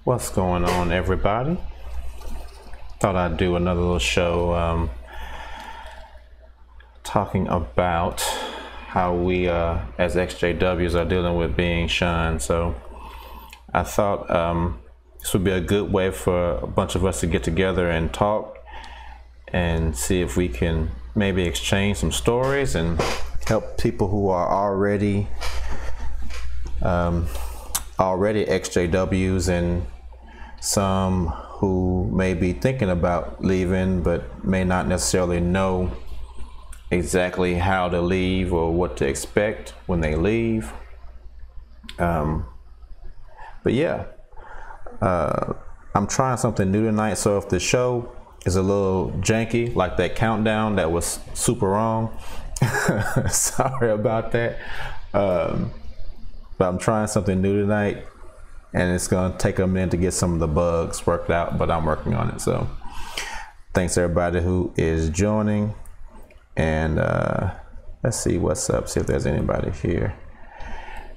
What's going on, everybody? Thought I'd do another little show talking about how we as Ex-Jws are dealing with being shunned. So I thought this would be a good way for a bunch of us to get together and talk and see if we can maybe exchange some stories and help people who are already Ex-Jws and some who may be thinking about leaving but may not necessarily know exactly how to leave or what to expect when they leave. But yeah, I'm trying something new tonight, so if the show is a little janky, like that countdown that was super wrong, sorry about that. But I'm trying something new tonight, and it's gonna take a minute to get some of the bugs worked out, but I'm working on it. So thanks everybody who is joining, and let's see what's up, see if there's anybody here.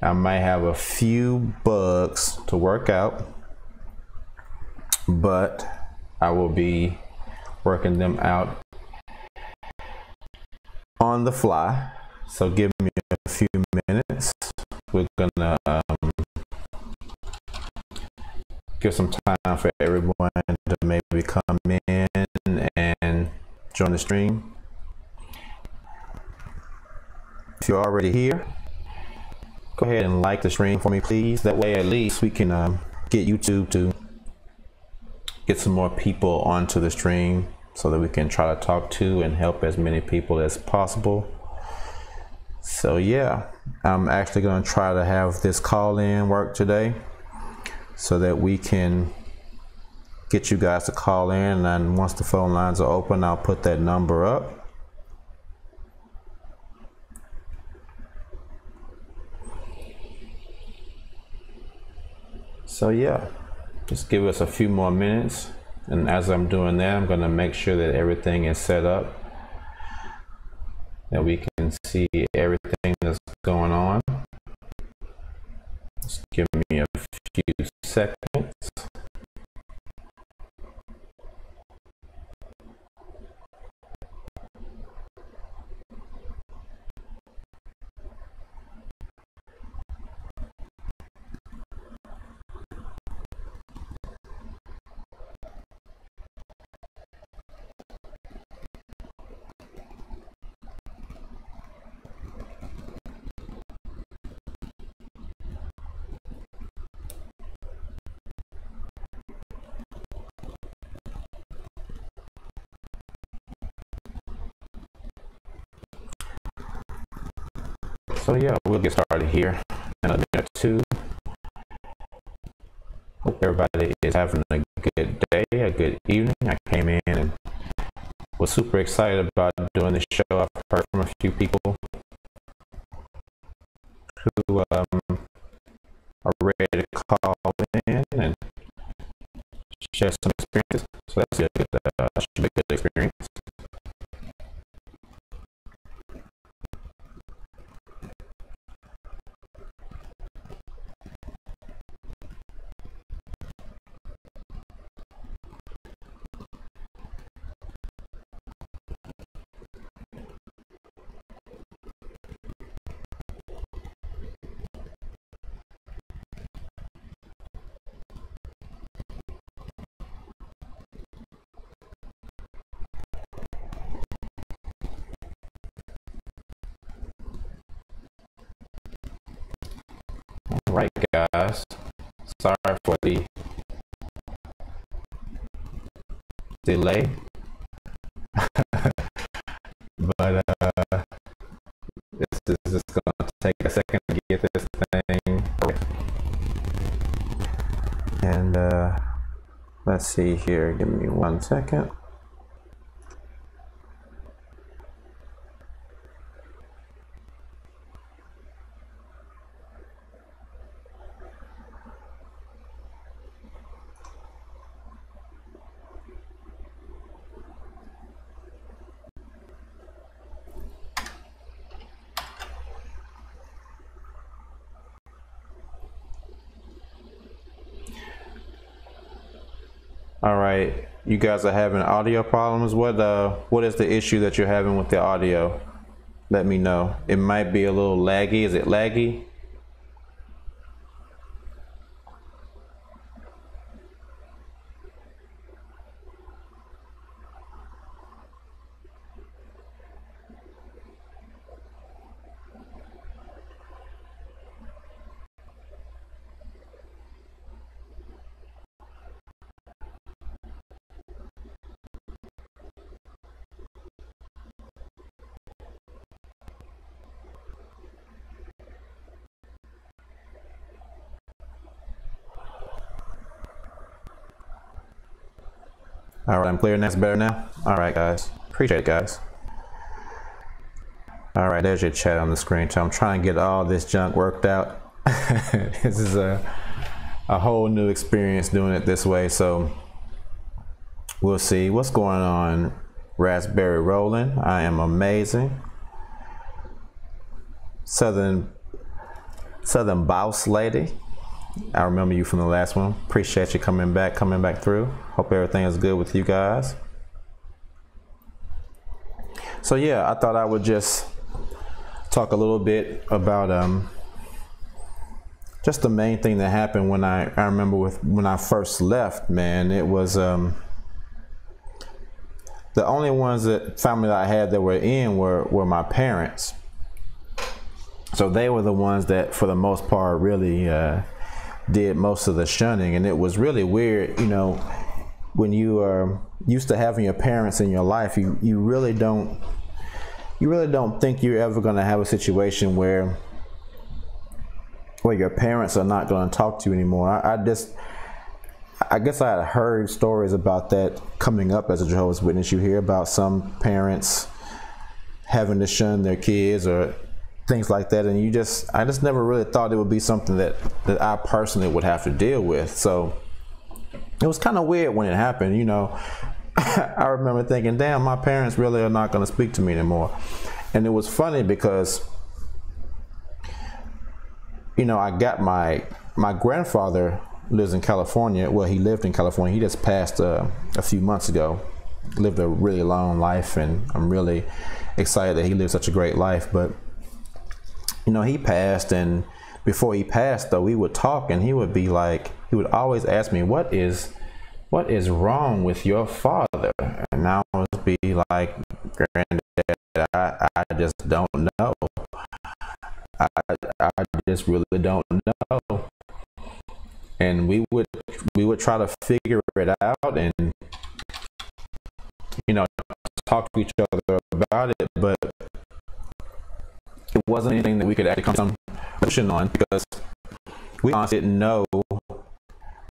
I might have a few bugs to work out, but I will be working them out on the fly, so give me a few minutes. We're gonna give some time for everyone to maybe come in and join the stream. If you're already here, go ahead and like the stream for me, please. That way at least we can get YouTube to get some more people onto the stream so that we can try to talk to and help as many people as possible. So yeah, I'm actually going to try to have this call-in work today so that we can get you guys to call in, and once the phone lines are open, I'll put that number up. So yeah, just give us a few more minutes, and as I'm doing that, I'm going to make sure that everything is set up, that we can see everything that's going on. Just give me a few seconds. So yeah, we'll get started here in a minute or two. Hope everybody is having a good day, a good evening. I came in and was super excited about doing this show. I've heard from a few people who are ready to call in and share some experiences. So that's a good, should be a good experience. Right, guys, sorry for the delay, but this is just gonna take a second to get this thing. And let's see here, give me 1 second. All right, you guys are having audio problems. What is the issue that you're having with the audio? Let me know. It might be a little laggy. Is it laggy? All right, I'm clear. That's better now. All right, guys. Appreciate it, guys. All right, there's your chat on the screen. So I'm trying to get all this junk worked out. This is a whole new experience doing it this way. So we'll see what's going on. Raspberry rolling. I am amazing. Southern Boss Lady. I remember you from the last one. Appreciate you coming back through. Hope everything is good with you guys. So yeah, I thought I would just talk a little bit about just the main thing that happened when I remember when I first left, man. It was the only family that I had that were in were my parents. So they were the ones that for the most part really did most of the shunning, and it was really weird, you know, when you are used to having your parents in your life, you really don't think you're ever going to have a situation where your parents are not going to talk to you anymore. I guess I had heard stories about that coming up as a Jehovah's Witness. You hear about some parents having to shun their kids or things like that, and I just never really thought it would be something that I personally would have to deal with. So it was kind of weird when it happened, you know. I remember thinking, damn, my parents really are not going to speak to me anymore. And it was funny because, you know, I got my grandfather lives in California. Well, he lived in California. He just passed a few months ago. Lived a really long life, and I'm really excited that he lived such a great life. But you know, he passed, and before he passed, though, we would talk, and he would always ask me, what is wrong with your father? And I would be like, Granddad, I just don't know. I just really don't know. And we would try to figure it out and, you know, talk to each other about it, but it wasn't anything that we could actually come to some conclusion on, because we honestly didn't know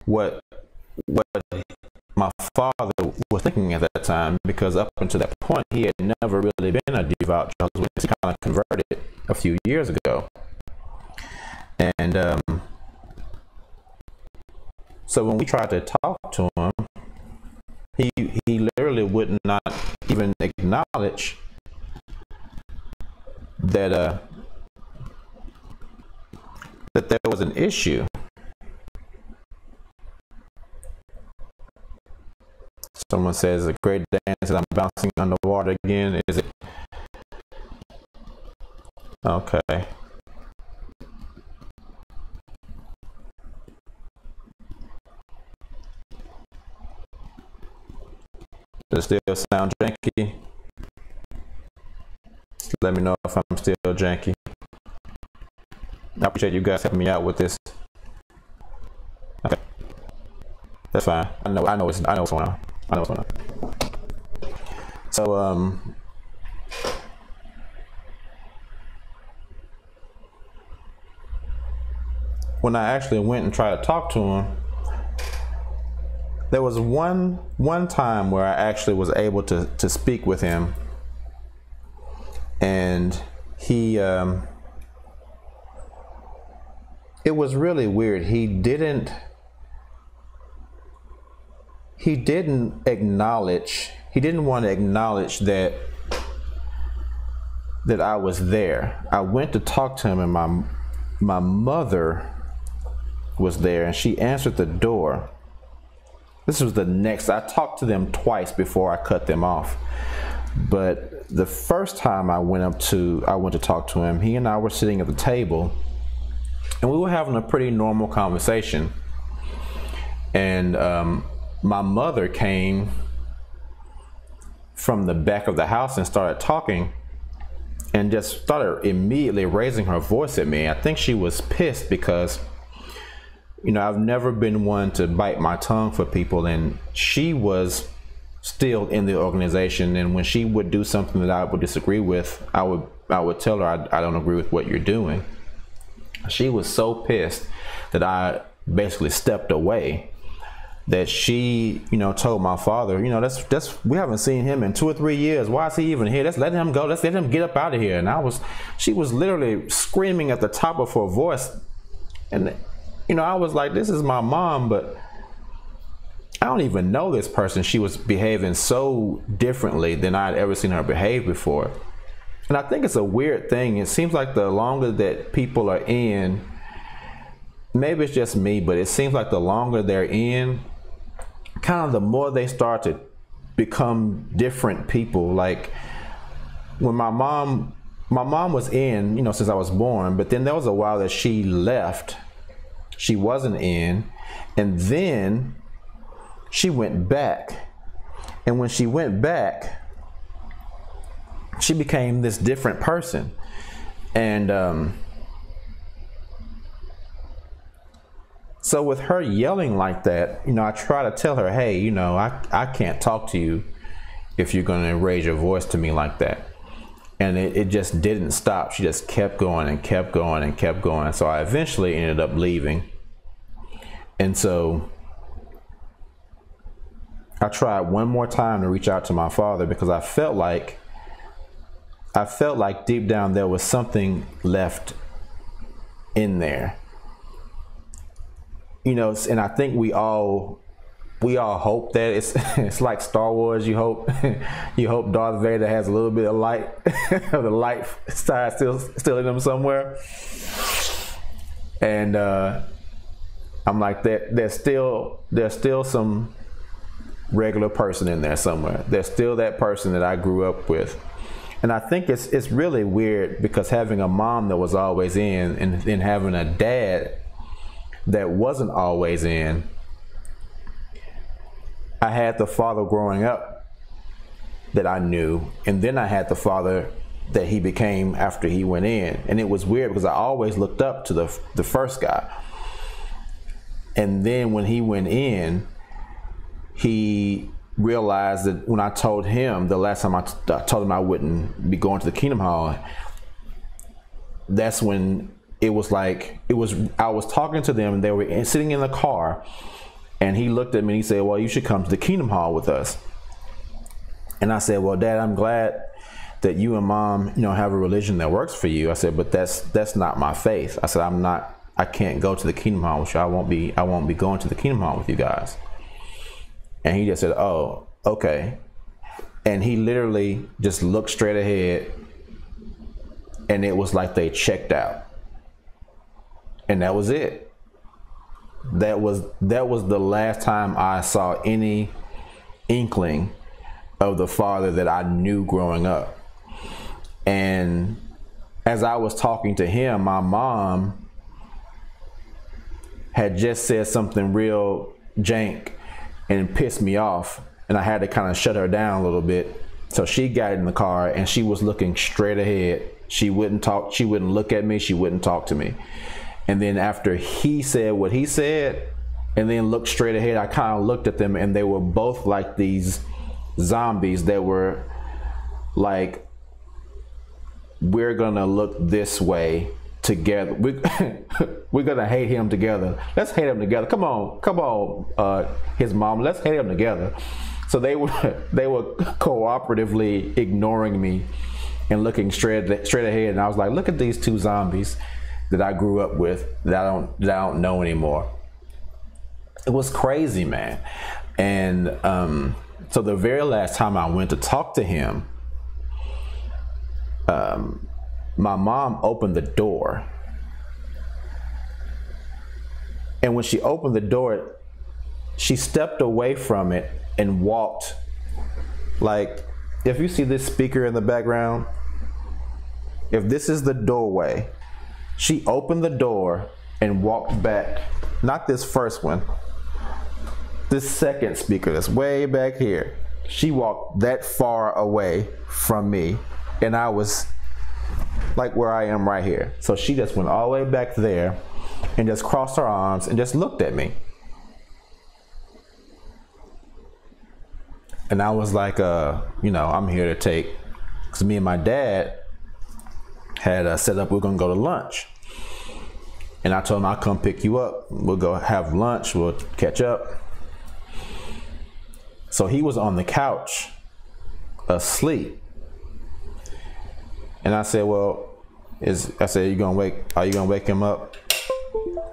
what my father was thinking at that time, because up until that point he had never really been a devout Jehovah's Witness. He kind of converted a few years ago, and so when we tried to talk to him, he literally would not even acknowledge that there was an issue. Someone says a Great Dane says I'm bouncing underwater again. Is it okay? Does it still sound janky? Let me know if I'm still janky. I appreciate you guys helping me out with this. Okay, that's fine. I know what's going on. I know what's going on. So when I actually went and tried to talk to him, there was one time where I actually was able to speak with him, and he it was really weird. He didn't acknowledge, he didn't want to acknowledge that I was there. I went to talk to him, and my mother was there, and she answered the door. this was the next, I talked to them twice before I cut them off. But the first time I went to talk to him, he and I were sitting at the table and we were having a pretty normal conversation. And my mother came from the back of the house and started talking and just started immediately raising her voice at me. I think she was pissed because, you know, I've never been one to bite my tongue for people, and she was still in the organization, and when she would do something that I would disagree with, I would tell her I don't agree with what you're doing. She was so pissed that I basically stepped away, that she, you know, told my father, you know, that's we haven't seen him in 2 or 3 years. Why is he even here? Let's let him go. Let's let him get up out of here. And she was literally screaming at the top of her voice. And, you know, I was like, this is my mom, but I don't even know this person. She was behaving so differently than I'd ever seen her behave before. And I think it's a weird thing. It seems like the longer that people are in, maybe it's just me, but it seems like the longer they're in, kind of the more they start to become different people. Like when my mom was in, you know, since I was born, but then there was a while that she left. She wasn't in, and then she went back. And when she went back, she became this different person. And so with her yelling like that, you know, I try to tell her, hey, you know, I can't talk to you if you're going to raise your voice to me like that. And it just didn't stop. She just kept going and kept going and kept going. So I eventually ended up leaving. And so I tried one more time to reach out to my father, because I felt like deep down there was something left in there. You know, and I think we all hope that it's like Star Wars. You hope Darth Vader has a little bit of light, of the light side still in him somewhere. And I'm like, there's still some regular person in there somewhere. There's still that person that I grew up with. And I think it's really weird, because having a mom that was always in, and then having a dad that wasn't always in. I had the father growing up that I knew, and then I had the father that he became after he went in. And it was weird, because I always looked up to the first guy. And then when he went in, he realized that when I told him the last time I told him I wouldn't be going to the Kingdom Hall, that's when I was talking to them, and they were sitting in the car, and he looked at me and he said, well, you should come to the Kingdom Hall with us. And I said, well, Dad, I'm glad that you and Mom, you know, have a religion that works for you. I said, but that's not my faith. I said, I can't go to the Kingdom Hall with you. I won't be going to the Kingdom Hall with you guys. And he just said, oh, okay. And he literally just looked straight ahead, and it was like they checked out. And that was it. That was the last time I saw any inkling of the father that I knew growing up. And as I was talking to him, my mom had just said something real jank and pissed me off, and I had to kind of shut her down a little bit. So she got in the car, and she was looking straight ahead. She wouldn't talk, she wouldn't look at me, she wouldn't talk to me. And then after he said what he said, and then looked straight ahead, I kind of looked at them, and they were both like these zombies that were like, we're gonna look this way together. We're gonna hate him together. Let's hate him together. Come on, his mom. Let's hate him together. So they were cooperatively ignoring me and looking straight ahead. And I was like, look at these two zombies that I grew up with that I don't know anymore. It was crazy, man. And so the very last time I went to talk to him, my mom opened the door. And when she opened the door, she stepped away from it and walked. Like, if you see this speaker in the background, if this is the doorway, she opened the door and walked back. Not this first one, this second speaker that's way back here. She walked that far away from me, and I was like where I am right here. So she just went all the way back there and just crossed her arms and just looked at me. And I was like, you know, I'm here to take, because me and my dad had set up, we're gonna go to lunch. And I told him, I'll come pick you up. We'll go have lunch, we'll catch up. So he was on the couch, asleep. And I said, well, are you gonna wake him up?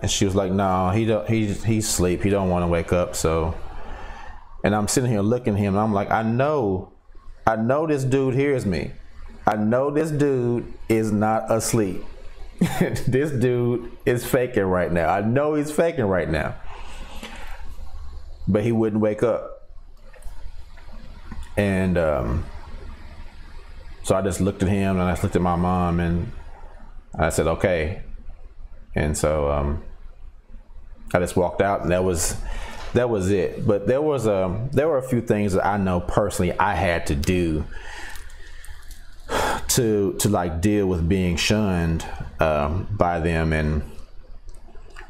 And she was like, no, he's asleep. He don't want to wake up. So, and I'm sitting here looking at him, and I'm like, I know this dude hears me. I know this dude is not asleep. This dude is faking right now. I know he's faking right now. But he wouldn't wake up. And so I just looked at him, and I just looked at my mom, and I said, okay. And so I just walked out, and that was it. But there were a few things that I know personally I had to do to like deal with being shunned by them. And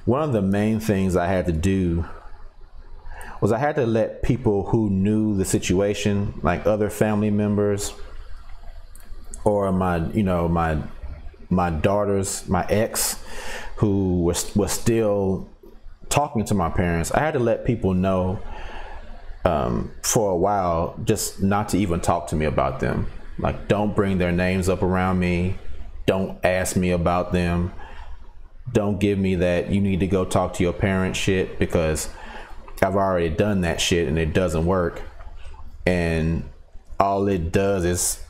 one of the main things I had to do was I had to let people who knew the situation, like other family members or my daughters, my ex, who was still talking to my parents, I had to let people know for a while just not to even talk to me about them. Like, don't bring their names up around me. Don't ask me about them. Don't give me that you need to go talk to your parents shit, because I've already done that shit and it doesn't work. And all it does is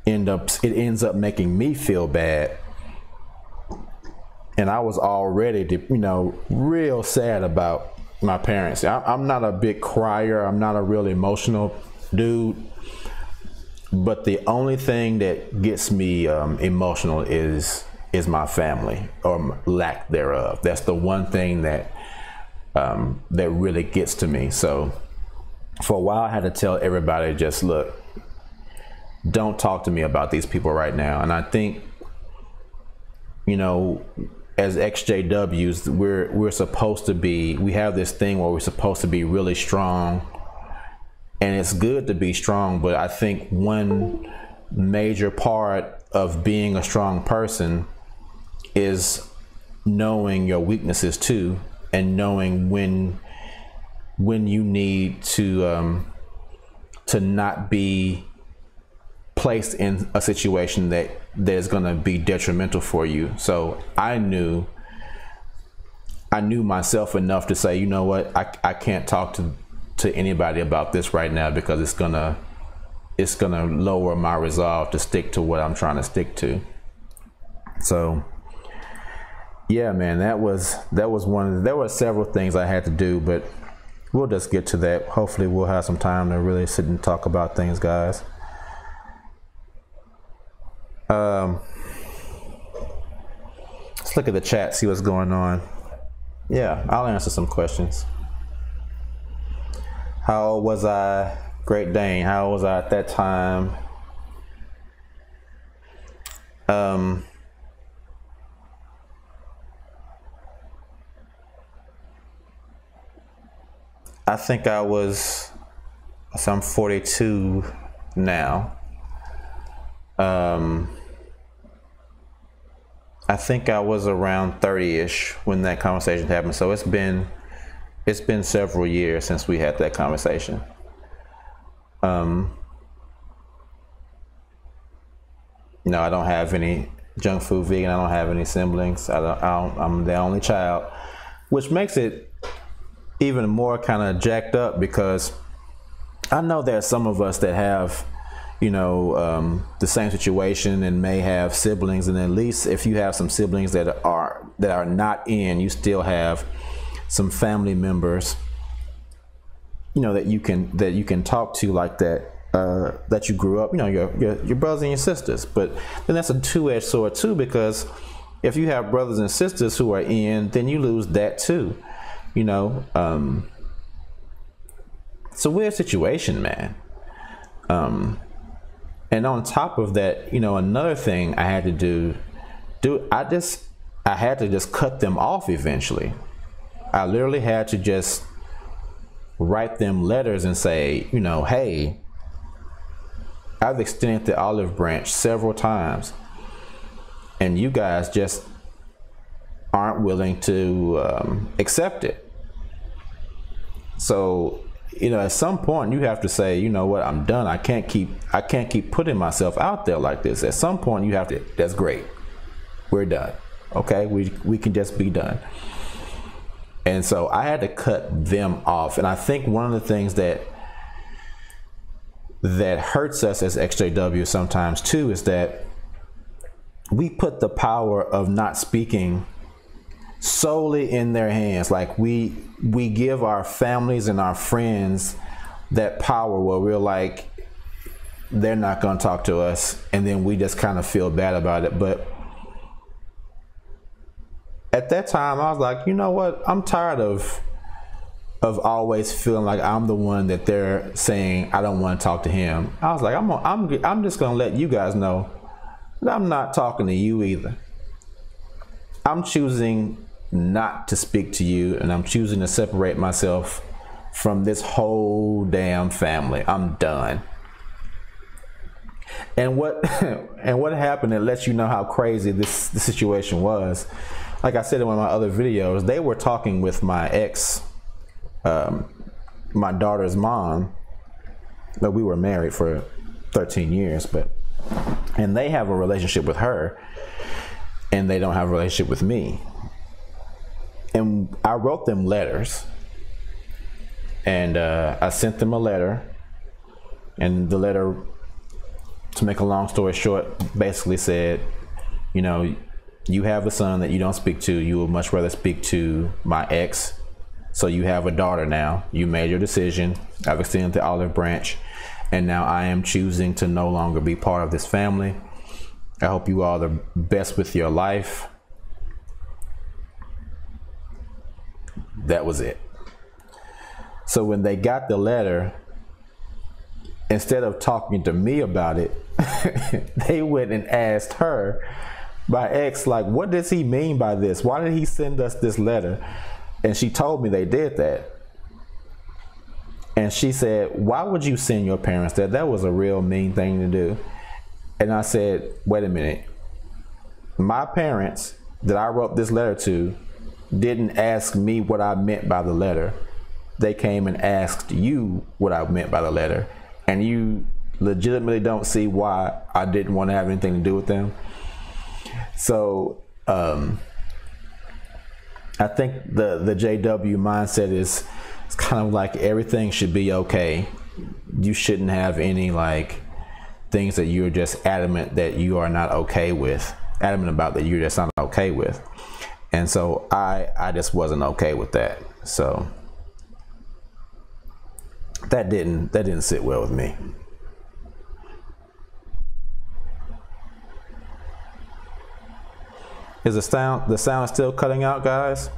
it ends up making me feel bad. And I was already, real sad about my parents. I'm not a big crier. I'm not a real emotional dude. But the only thing that gets me emotional is my family, or lack thereof. That's the one thing that really gets to me. So for a while I had to tell everybody, just look, don't talk to me about these people right now. And I think, as ex-JWs, we're supposed to be, we have this thing where we're supposed to be really strong, and it's good to be strong. But I think one major part of being a strong person is knowing your weaknesses too, and knowing when you need to not be placed in a situation that is going to be detrimental for you. So I knew myself enough to say, you know what, I can't talk to anybody about this right now, because it's gonna lower my resolve to stick to what I'm trying to stick to. So yeah, man, there were several things I had to do, but we'll just get to that. Hopefully we'll have some time to really sit and talk about things, guys. Let's look at the chat, see what's going on. Yeah, I'll answer some questions. How old was I? Great Dane, how old was I at that time? I think I'm 42 now. I think I was around 30-ish when that conversation happened. So it's been several years since we had that conversation. No, I don't have any junk food vegan. I don't have any siblings. I'm the only child, which makes it even more kind of jacked up, because I know there's some of us that have, the same situation and may have siblings, and at least if you have some siblings that are not in, you still have some family members that you can talk to like that, that you grew up, your brothers and your sisters. But then that's a two-edged sword too, because if you have brothers and sisters who are in, then you lose that too. It's a weird situation, man. And on top of that, another thing I had to do, I had to just cut them off eventually. I literally had to just write them letters and say, hey, I've extended the olive branch several times, and you guys just aren't willing to accept it. So, at some point you have to say, you know what, I'm done. I can't keep putting myself out there like this. At some point you have to, that's great. We're done. Okay, we can just be done. And so I had to cut them off. And I think one of the things that hurts us as XJWs sometimes too is that we put the power of not speaking solely in their hands. Like we give our families and our friends that power where we're like, they're not going to talk to us, and then we just kind of feel bad about it. But at that time I was like, you know what, I'm tired of always feeling like I'm the one that they're saying I don't want to talk to him. I was like, I'm just going to let you guys know that I'm not talking to you either. I'm choosing not to speak to you, and I'm choosing to separate myself from this whole damn family. I'm done. And what happened, it lets you know how crazy the situation was. Like I said in one of my other videos, they were talking with my ex, my daughter's mom, but we were married for 13 years, and they have a relationship with her, and they don't have a relationship with me. And I wrote them letters, and I sent them a letter, and the letter, to make a long story short, basically said, you have a son that you don't speak to. You would much rather speak to my ex. So you have a daughter now. You made your decision. I've extended the olive branch, and now I am choosing to no longer be part of this family. I hope you all the best with your life. That was it. So when they got the letter, instead of talking to me about it, they went and asked her, my ex, like, what does he mean by this? Why did he send us this letter? And she told me they did that. And she said, why would you send your parents that? That was a real mean thing to do. And I said, wait a minute. My parents that I wrote this letter to didn't ask me what I meant by the letter. They came and asked you what I meant by the letter. And you legitimately don't see why I didn't want to have anything to do with them. So I think the JW mindset is kind of like everything should be okay. You shouldn't have any like things that you're just adamant that you are not okay with, adamant about that you're just not okay with. And so I just wasn't okay with that. So that didn't sit well with me. Is the sound still cutting out, guys?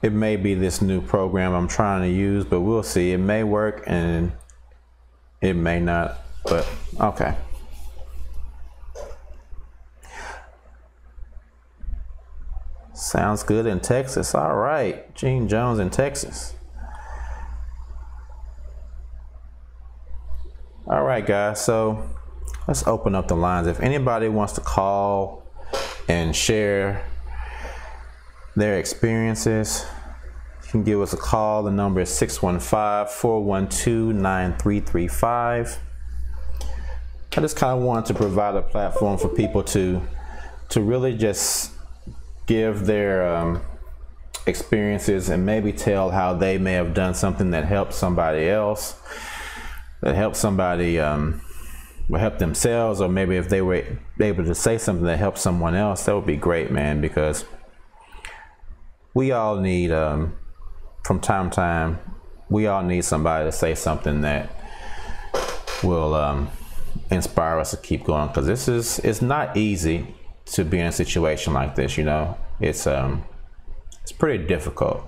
It may be this new program I'm trying to use, but we'll see. It may work and it may not, but okay. Sounds good in Texas. All right, Gene Jones in Texas. All right, guys, so let's open up the lines. If anybody wants to call and share their experiences, you can give us a call. The number is 615-412-9335. I just kind of wanted to provide a platform for people to really just give their experiences and maybe tell how they may have done something that helped somebody else, that helped somebody will help themselves, or maybe if they were able to say something that helped someone else, that would be great, man, because we all need, from time to time, we all need somebody to say something that will inspire us to keep going, because it's not easy to be in a situation like this, you know. It's pretty difficult.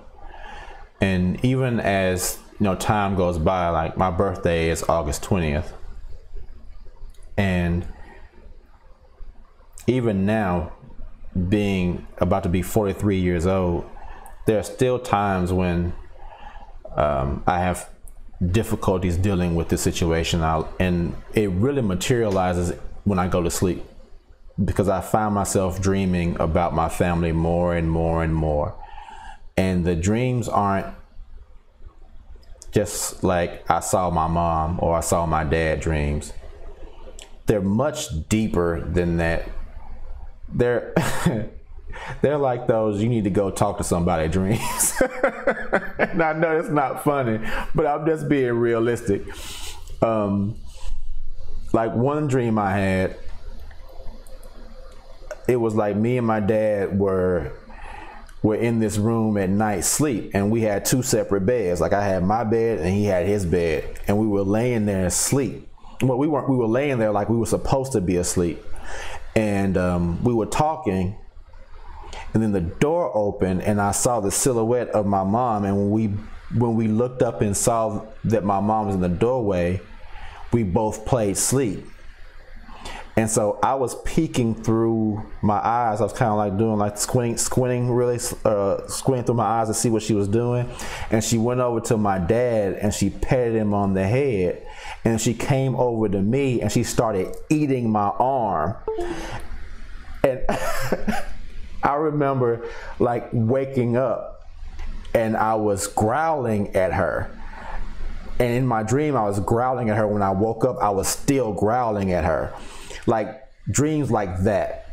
And even as, you know, time goes by, like my birthday is August 20th. And even now, being about to be 43 years old, there are still times when I have difficulties dealing with the situation, and it really materializes when I go to sleep, because I find myself dreaming about my family more and more and more. And the dreams aren't just like I saw my mom or I saw my dad dreams. They're much deeper than that. They're they're like those you need to go talk to somebody dreams. And I know it's not funny, but I'm just being realistic. Like one dream I had, it was like me and my dad were in this room at night sleep, and we had two separate beds. Like I had my bed and he had his bed, and we were laying there asleep. Well, we weren't. We were laying there like we were supposed to be asleep, and we were talking. And then the door opened, and I saw the silhouette of my mom. And when we looked up and saw that my mom was in the doorway, we both played sleep. And so I was peeking through my eyes. I was kind of like doing like squinting through my eyes to see what she was doing. And she went over to my dad and she patted him on the head. And she came over to me and she started eating my arm. And I remember like waking up and I was growling at her. And in my dream, I was growling at her. When I woke up, I was still growling at her. Like dreams like that.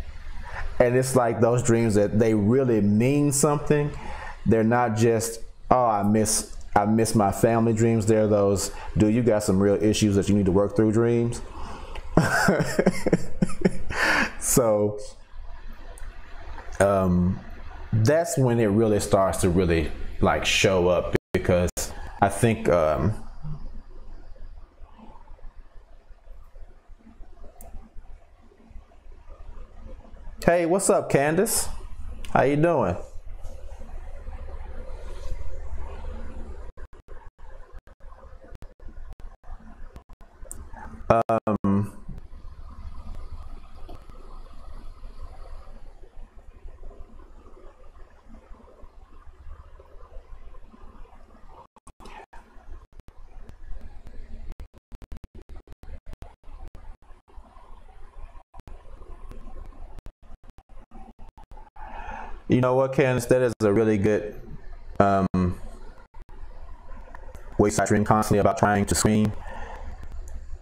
And it's like those dreams that they really mean something. They're not just, oh, I miss my family dreams. They're those, dude, you got some real issues that you need to work through dreams. So that's when it really starts to really like show up, because I think hey, what's up, Candace? How you doing? You know what, Candace? That is a really good way I dream constantly about trying to scream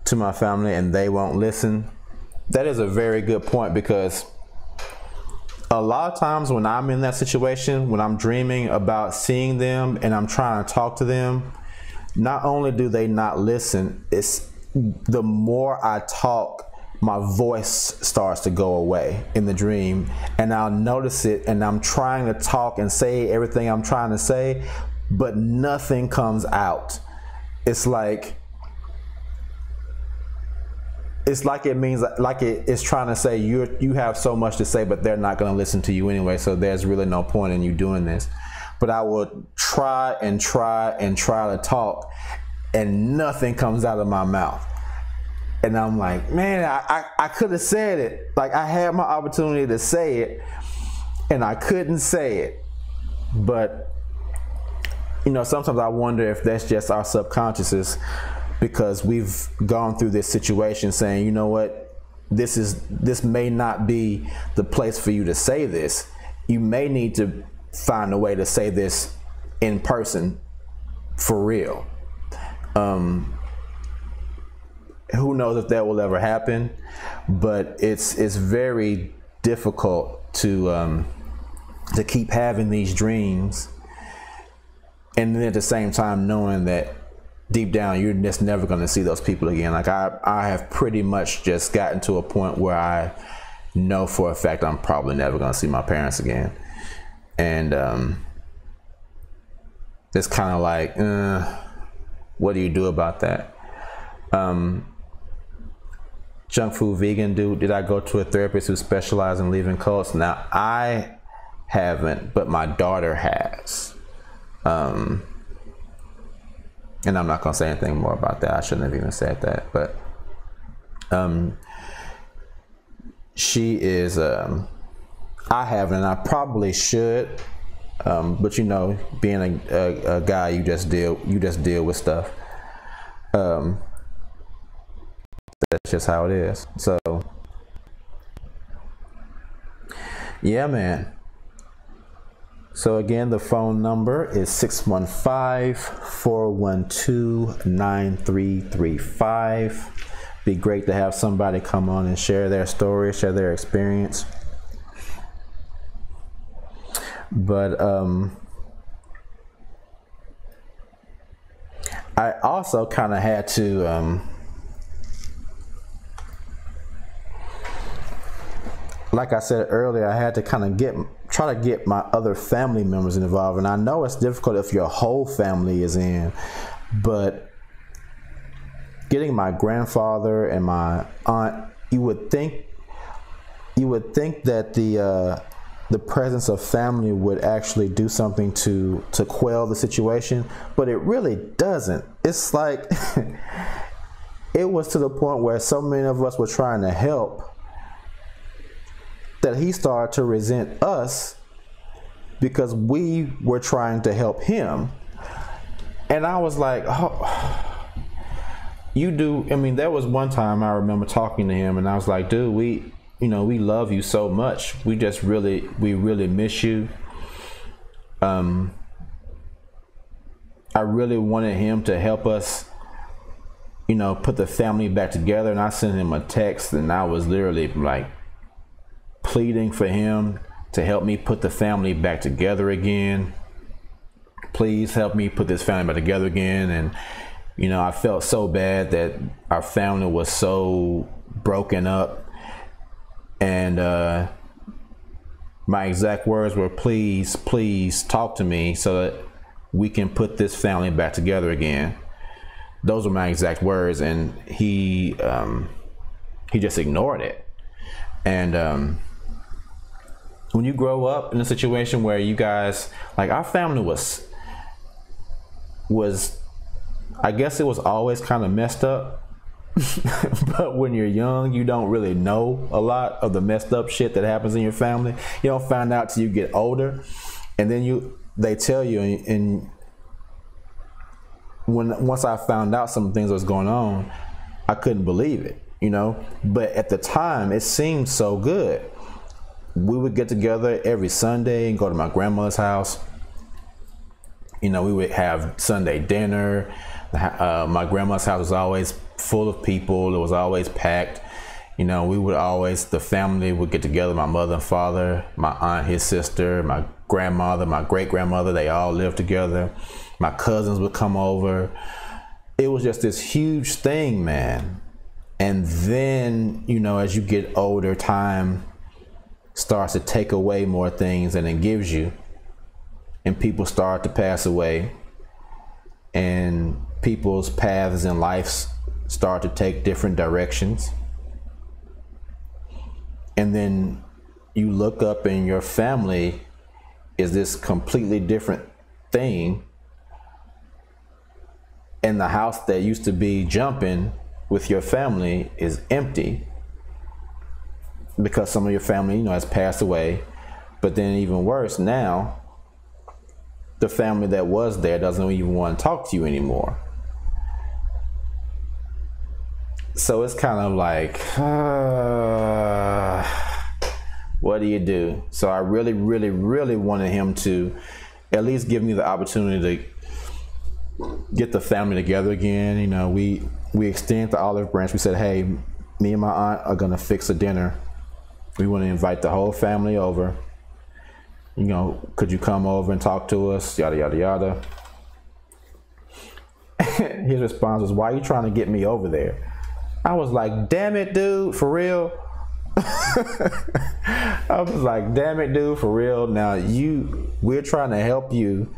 to my family and they won't listen. That is a very good point, because a lot of times when I'm in that situation, when I'm dreaming about seeing them and I'm trying to talk to them, not only do they not listen, it's the more I talk, my voice starts to go away in the dream, and I'll notice it, and I'm trying to talk and say everything I'm trying to say, but nothing comes out. It's like it means like it's trying to say you have so much to say, but they're not going to listen to you anyway, so there's really no point in you doing this. But I would try and try and try to talk, and nothing comes out of my mouth. And I'm like, man, I could have said it. Like I had my opportunity to say it and I couldn't say it. But, you know, sometimes I wonder if that's just our subconsciouses, because we've gone through this situation saying, you know what, this may not be the place for you to say this. You may need to find a way to say this in person for real. Who knows if that will ever happen, but it's very difficult to keep having these dreams and then at the same time knowing that deep down you're just never going to see those people again. Like I have pretty much just gotten to a point where I know for a fact I'm probably never going to see my parents again. And it's kind of like, what do you do about that? Junk food vegan dude, did I go to a therapist who specializes in leaving cults? Now, I haven't, but my daughter has. And I'm not going to say anything more about that. I shouldn't have even said that. But she is, I haven't, and I probably should. But you know, being a guy, you just deal with stuff. That's just how it is. So yeah, man. So again, the phone number is 615-412-9335. Be great to have somebody come on and share their story, share their experience. But I also kind of had to like I said earlier, I had to kind of try to get my other family members involved. And I know it's difficult if your whole family is in, but getting my grandfather and my aunt, you would think that the presence of family would actually do something to quell the situation, but it really doesn't. It's like it was to the point where so many of us were trying to help that he started to resent us because we were trying to help him. And I was like, oh, you do. I mean, there was one time I remember talking to him and I was like, dude, we love you so much. We really miss you. I really wanted him to help us, put the family back together. And I sent him a text and I was literally like pleading for him to help me put the family back together again. Please help me put this family back together again. And, I felt so bad that our family was so broken up. And my exact words were, please talk to me so that we can put this family back together again. Those were my exact words. And he just ignored it. And when you grow up in a situation where you guys, like our family was, I guess it was always kind of messed up. But when you're young, you don't really know a lot of the messed up shit that happens in your family. You don't find out till you get older, and then they tell you. And once I found out some things that was going on, I couldn't believe it, But at the time, it seemed so good. We would get together every Sunday and go to my grandmother's house. We would have Sunday dinner. My grandma's house was always full of people. It was always packed. The family would get together, my mother and father, my aunt, his sister, my grandmother, my great grandmother, they all lived together. My cousins would come over. It was just this huge thing, man. And then, as you get older, time starts to take away more things than it gives you. And people start to pass away. And people's paths in life start to take different directions. And then you look up and your family is this completely different thing. And the house that used to be jumping with your family is empty because some of your family, has passed away. But then even worse, now the family that was there doesn't even want to talk to you anymore. So it's kind of like, what do you do? So I really, really, really wanted him to at least give me the opportunity to get the family together again. We extended the olive branch. We said, hey, me and my aunt are going to fix a dinner. We want to invite the whole family over. Could you come over and talk to us? Yada, yada, yada. his response was, "Why are you trying to get me over there?" I was like, "Damn it, dude, for real." I was like, "Damn it, dude, for real." Now we're trying to help you,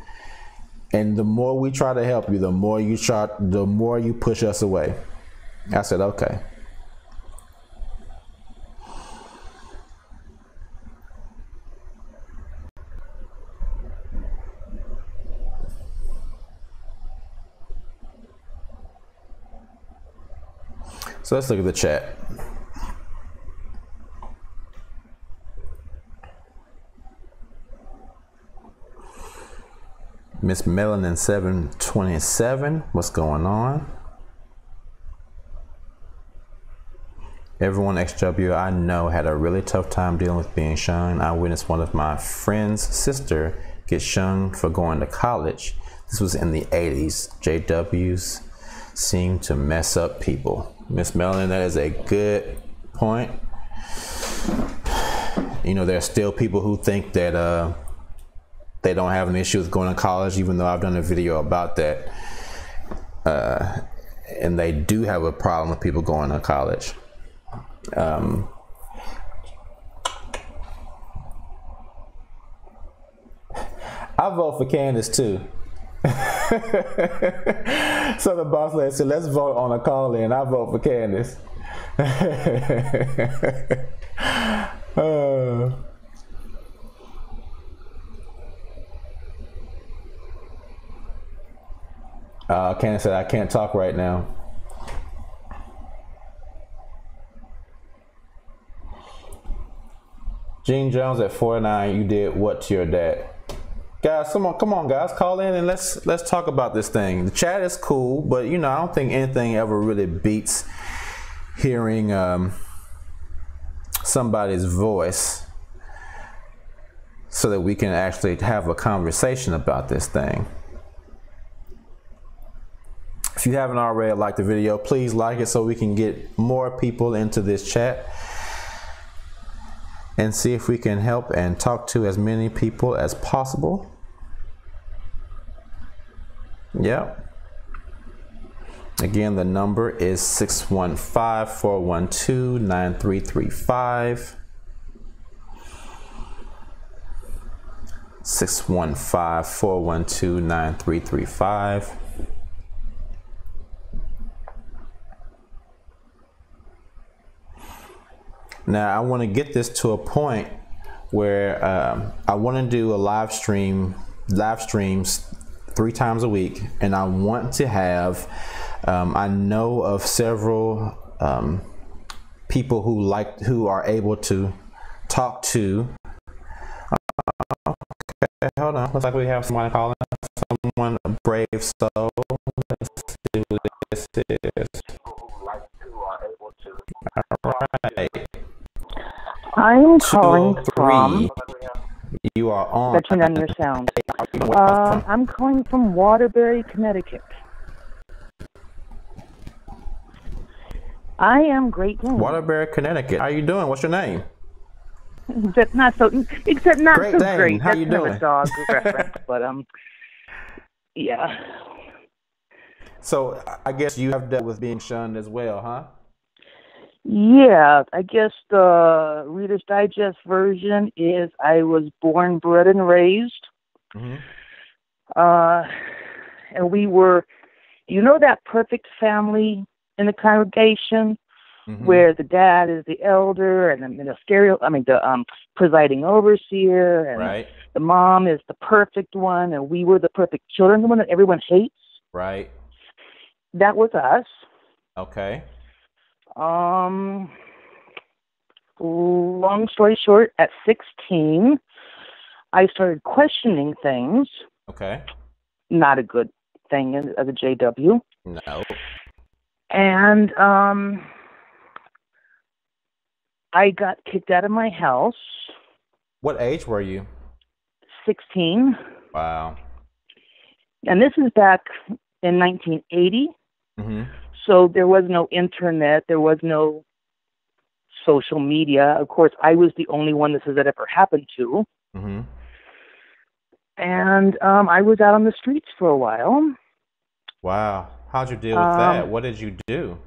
and the more we try to help you, the more you push us away. I said, "Okay." So let's look at the chat. Miss Melanin 727, what's going on? Everyone Ex-Jw I know had a really tough time dealing with being shunned. I witnessed one of my friend's sister get shunned for going to college. This was in the 80s. JWs seem to mess up people. Miss Melanin, that is a good point. You know, there are still people who think that they don't have an issue with going to college, even though I've done a video about that. And they do have a problem with people going to college. I vote for Candace too. So the boss lady said, "Let's vote on a call-in." I vote for Candace. Candace said, "I can't talk right now." Gene Jones at 49, you did what to your dad? Guys, come on, guys, call in and let's talk about this thing. The chat is cool, but you know, I don't think anything ever really beats hearing somebody's voice so that we can actually have a conversation about this thing. If you haven't already liked the video, please like it so we can get more people into this chat and see if we can help and talk to as many people as possible. Yep. Again, the number is 615-412-9335. 615-412-9335. Now I want to get this to a point where I want to do a live streams 3 times a week, and I want to have I know of several people who are able to talk to. Okay, hold on. Looks like we have someone calling. Someone, a brave soul. Let's see who this is. All right. I'm calling from. You are on. Let's turn on your sound. I'm calling from Waterbury, Connecticut. I am Great Dane. Waterbury, Connecticut. How you doing? What's your name? Except not so Great Dane. great. How you That's doing? A dog reference, but yeah. So I guess you have dealt with being shunned as well, huh? Yeah, I guess the Reader's Digest version is I was born, bred, and raised. Mm-hmm. And we were, you know, that perfect family in the congregation, mm-hmm. where the dad is the elder and the presiding overseer, and right. the mom is the perfect one, and we were the perfect children, the one that everyone hates. Right. That was us. Okay. Long story short, at 16, I started questioning things. Okay. Not a good thing as a JW. No. And I got kicked out of my house. What age were you? 16. Wow. And this is back in 1980. Mm-hmm. So there was no internet. There was no social media. Of course, I was the only one this has ever happened to. Mm-hmm. And I was out on the streets for a while. Wow. How'd you deal with that? What did you do?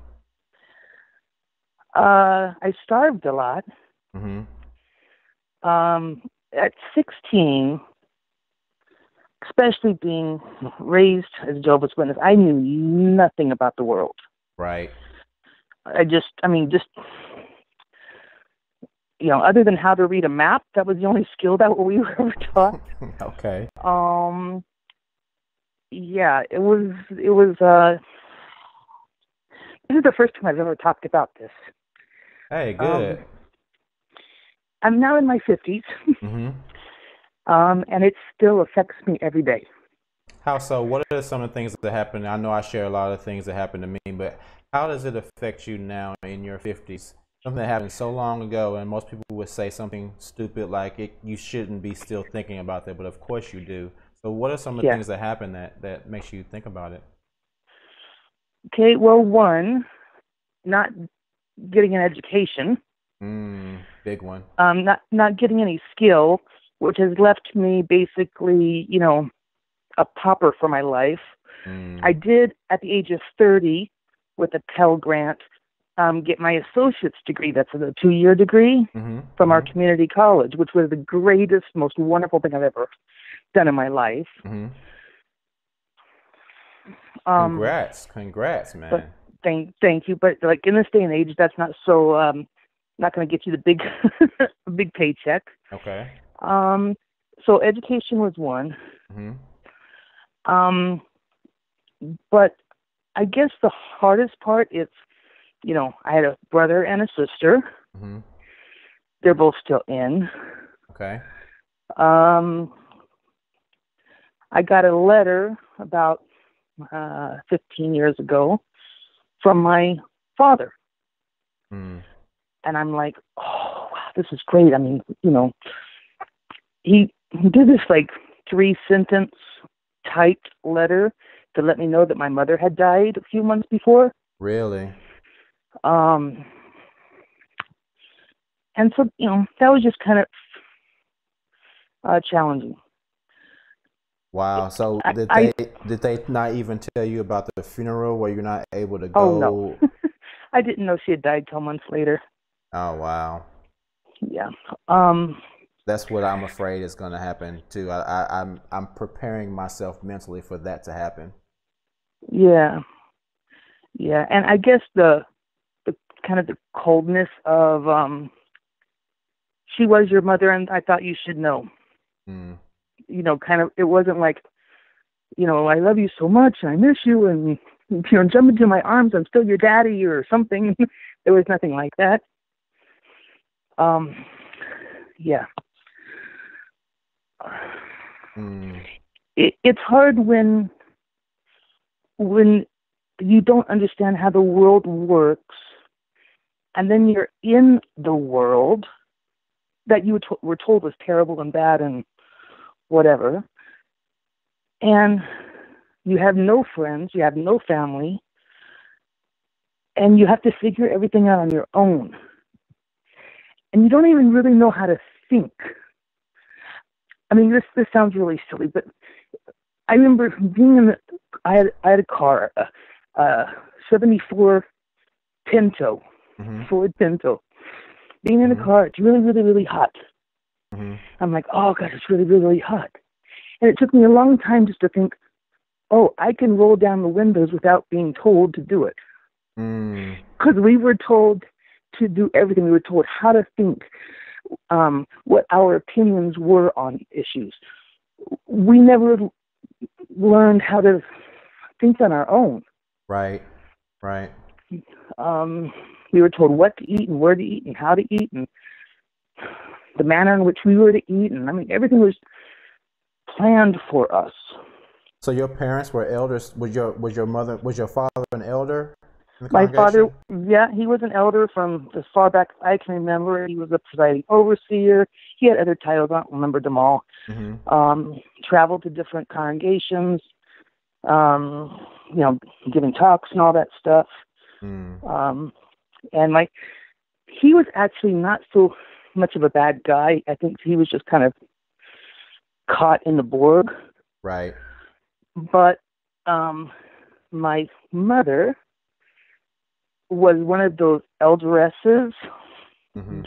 I starved a lot. Mm-hmm. At 16, especially being raised as a Jehovah's Witness, I knew nothing about the world. Right. Just, other than how to read a map, that was the only skill that we were ever taught. Okay. Yeah, it was, this is the first time I've ever talked about this. Hey, good. I'm now in my 50s, Mm-hmm. and it still affects me every day. How so? What are some of the things that happen? I know I share a lot of things that happen to me, but how does it affect you now in your 50s? Something that happened so long ago, and most people would say something stupid like you shouldn't be still thinking about that, but of course you do. So what are some of the things that happen that makes you think about it? Okay, well, one, not getting an education. Big one. Not getting any skill, which has left me basically, a pauper for my life. I did, at the age of 30, with a Pell Grant, get my associate's degree. That's a 2-year degree from our community college, which was the greatest, most wonderful thing I've ever done in my life. Congrats, man. But thank you. But like in this day and age, that's not so. Not going to get you the big, big paycheck. Okay. So education was one. But I guess the hardest part is, I had a brother and a sister. They're both still in. Okay. I got a letter about 15 years ago from my father. And I'm like, oh, wow, this is great. I mean, he did this like 3-sentence typed letter to let me know that my mother had died a few months before. Really? And so, that was just kind of challenging. Wow. So did they not even tell you about the funeral where you're not able to go? Oh, no. I didn't know she had died till months later. Oh, wow. Yeah. That's what I'm afraid is going to happen too. I'm preparing myself mentally for that to happen. Yeah. And I guess the kind of the coldness of she was your mother and I thought you should know. Kind of, it wasn't like, I love you so much and I miss you and jump into my arms, I'm still your daddy or something. There was nothing like that. Yeah. It's hard when you don't understand how the world works, and then you're in the world that you were told was terrible and bad and whatever, and you have no friends, you have no family, and you have to figure everything out on your own. And you don't even really know how to think. I mean, this sounds really silly, but I remember being I had a car, a 74 Pinto, Ford Pinto. Being in the car, it's really, really, really hot. I'm like, oh, God, it's really, really, really hot. And it took me a long time just to think, oh, I can roll down the windows without being told to do it. Because we were told to do everything. We were told how to think, what our opinions were on issues. We never learned how to think on our own. Right. We were told what to eat and where to eat and how to eat and the manner in which we were to eat. And I mean, everything was planned for us. So your parents were elders. Was your father an elder in the My congregation? father, yeah, he was an elder from as far back as I can remember. He was a presiding overseer. He had other titles, I don't remember them all. Traveled to different congregations, giving talks and all that stuff. And he was actually not so much of a bad guy. I think he was just kind of caught in the Borg. Right. But my mother was one of those elderesses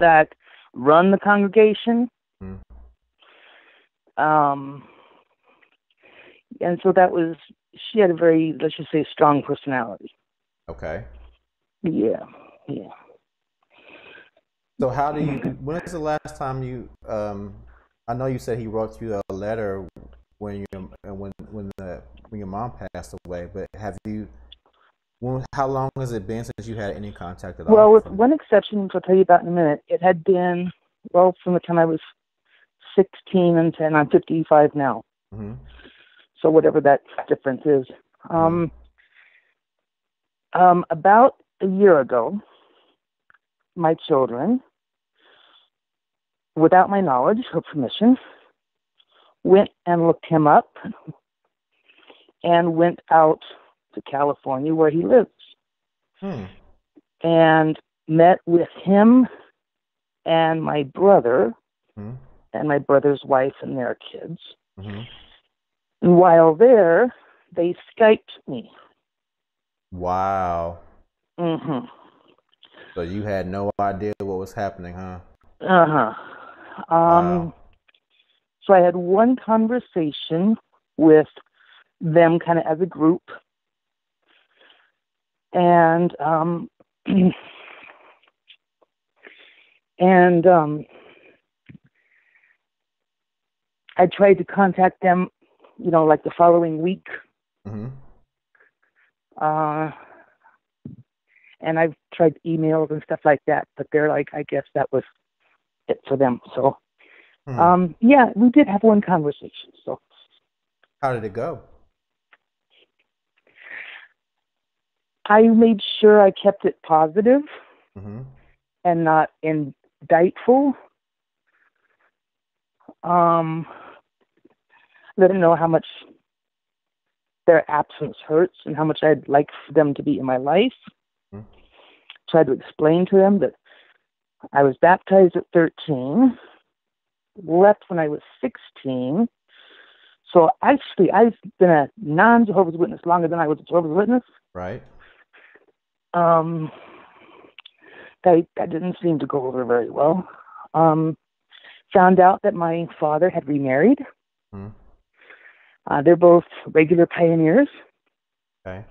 that run the congregation. And so she had a very, let's just say, strong personality. Okay. Yeah. So when was the last time you, I know you said he wrote you a letter when your mom passed away, but how long has it been since you had any contact at all? Well, with one exception, which I'll tell you about in a minute, it had been, from the time I was 16 and I'm 55 now. So whatever that difference is. About a year ago, my children, without my knowledge or permission, went and looked him up and went out to California where he lives and met with him and my brother and my brother's wife and their kids. And while there, they Skyped me. Wow. So you had no idea what was happening, huh? Wow. So I had one conversation with them kind of as a group. And I tried to contact them, like the following week. And I've tried emails and stuff like that, but they're like, I guess that was it for them. So, yeah, we did have one conversation. So, how did it go? I made sure I kept it positive and not indictful. Let them know how much their absence hurts and how much I'd like for them to be in my life. Tried to explain to them that I was baptized at 13, left when I was 16. So actually, I've been a non-Jehovah's Witness longer than I was a Jehovah's Witness. Right. That didn't seem to go over very well. Found out that my father had remarried. They're both regular pioneers. Okay.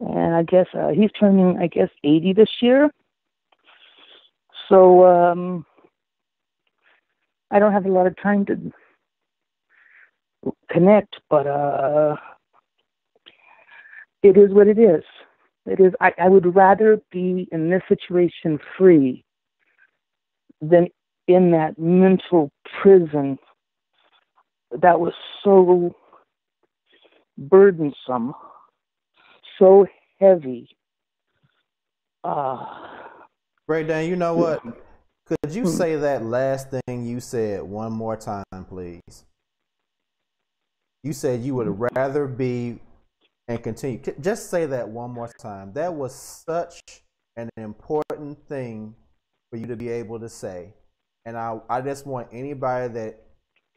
And I guess he's turning, 80 this year. So I don't have a lot of time to connect, but it is what it is. It is. I would rather be in this situation free than in that mental prison that was so burdensome, so heavy. Great Dane, you know what? Could you say that last thing you said one more time, please? You said you would rather be and continue. Just say that one more time. That was such an important thing for you to be able to say. And I just want anybody that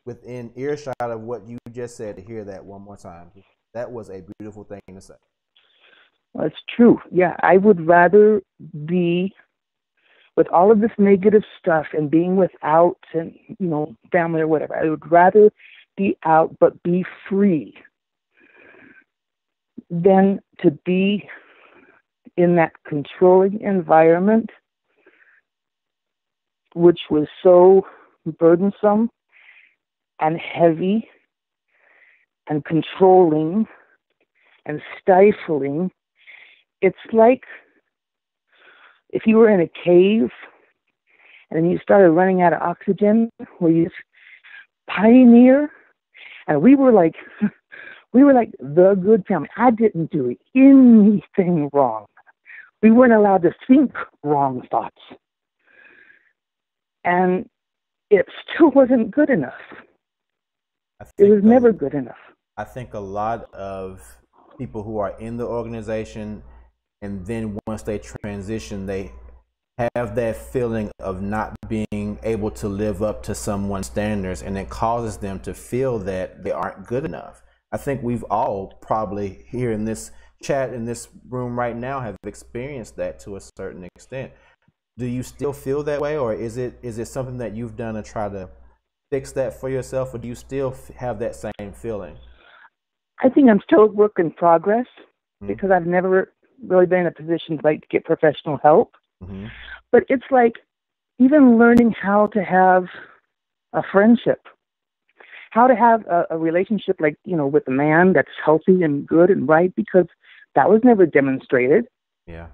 within earshot of what you just said to hear that one more time. That was a beautiful thing to say. Well, it's true. Yeah, I would rather be with all of this negative stuff and being without, and family or whatever. I would rather be out but be free than to be in that controlling environment, which was so burdensome and heavy and controlling and stifling. It's like if you were in a cave and then you started running out of oxygen, where you pioneer, and we were like the good family. I didn't do anything wrong. We weren't allowed to think wrong thoughts. And it still wasn't good enough. It was never good enough. I think a lot of people who are in the organization, and then once they transition, they have that feeling of not being able to live up to someone's standards, and it causes them to feel that they aren't good enough. I think we've all probably here in this chat in this room right now have experienced that to a certain extent. Do you still feel that way, or is it something that you've done to try to fix that for yourself, or do you still have that same feeling? I think I'm still a work in progress because I've never really been in a position to get professional help. But it's like even learning how to have a friendship, how to have a relationship with a man that's healthy and good and right, because that was never demonstrated. Yeah.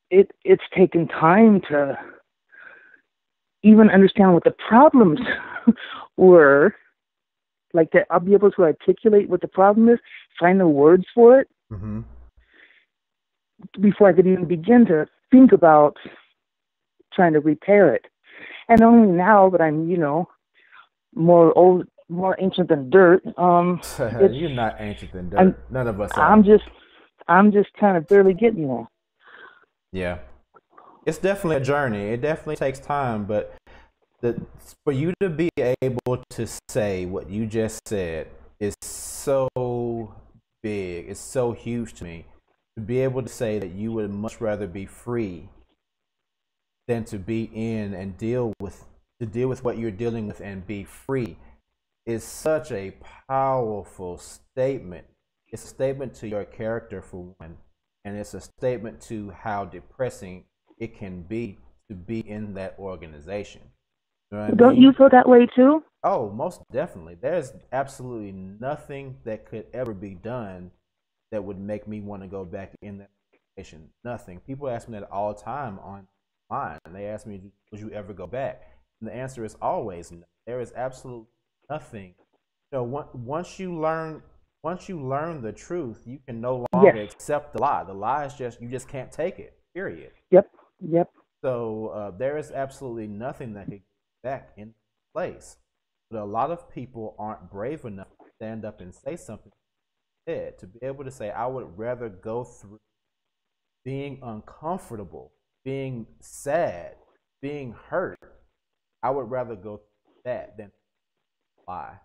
It's taken time to even understand what the problems were, like that I'll be able to articulate what the problem is, find the words for it, before I could even begin to think about trying to repair it. And only now that I'm, more ancient than dirt. You're not ancient than dirt. None of us are. I'm just kind of barely getting there. Yeah. It's definitely a journey. It definitely takes time, but for you to be able to say what you just said is so big. It's so huge to me. To be able to say that you would much rather be free than to be in and deal with what you're dealing with and be free is such a powerful statement. It's a statement to your character, for one, and it's a statement to how depressing it can be to be in that organization. You know what I mean? Don't you feel that way too? Oh, most definitely. There's absolutely nothing that could ever be done that would make me want to go back in that organization. Nothing. People ask me that all the time online. They ask me, would you ever go back? And the answer is always no. There is absolutely nothing. Once you learn the truth, you can no longer accept the lie. The lie is you just can't take it, period. Yep. So there is absolutely nothing that could get back in place. But a lot of people aren't brave enough to stand up and say something. To be able to say, I would rather go through being uncomfortable, being sad, being hurt. I would rather go through that than lie.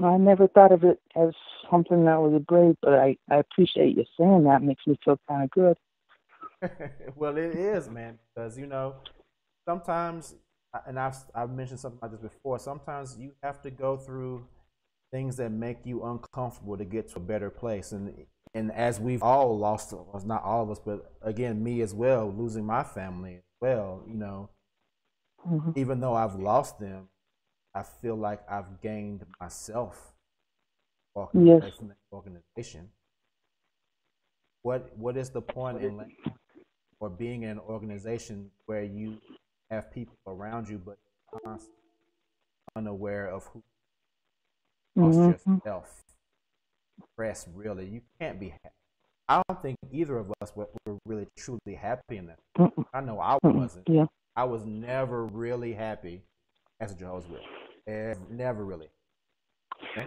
I never thought of it as something that was brave, but I appreciate you saying that. It makes me feel kind of good. Well, it is, man, because sometimes, and I've mentioned something like this before, sometimes you have to go through things that make you uncomfortable to get to a better place. And as we've all lost, well, not all of us, but again, me as well, losing my family as well, even though I've lost them, I feel like I've gained myself walking away from that organization. What is the point in or being in an organization where you have people around you but constantly unaware of who lost yourself? Rest, really, you can't be happy. I don't think either of us were really truly happy in that. I know I wasn't. I was never really happy as a Jehovah's Witness. Never really.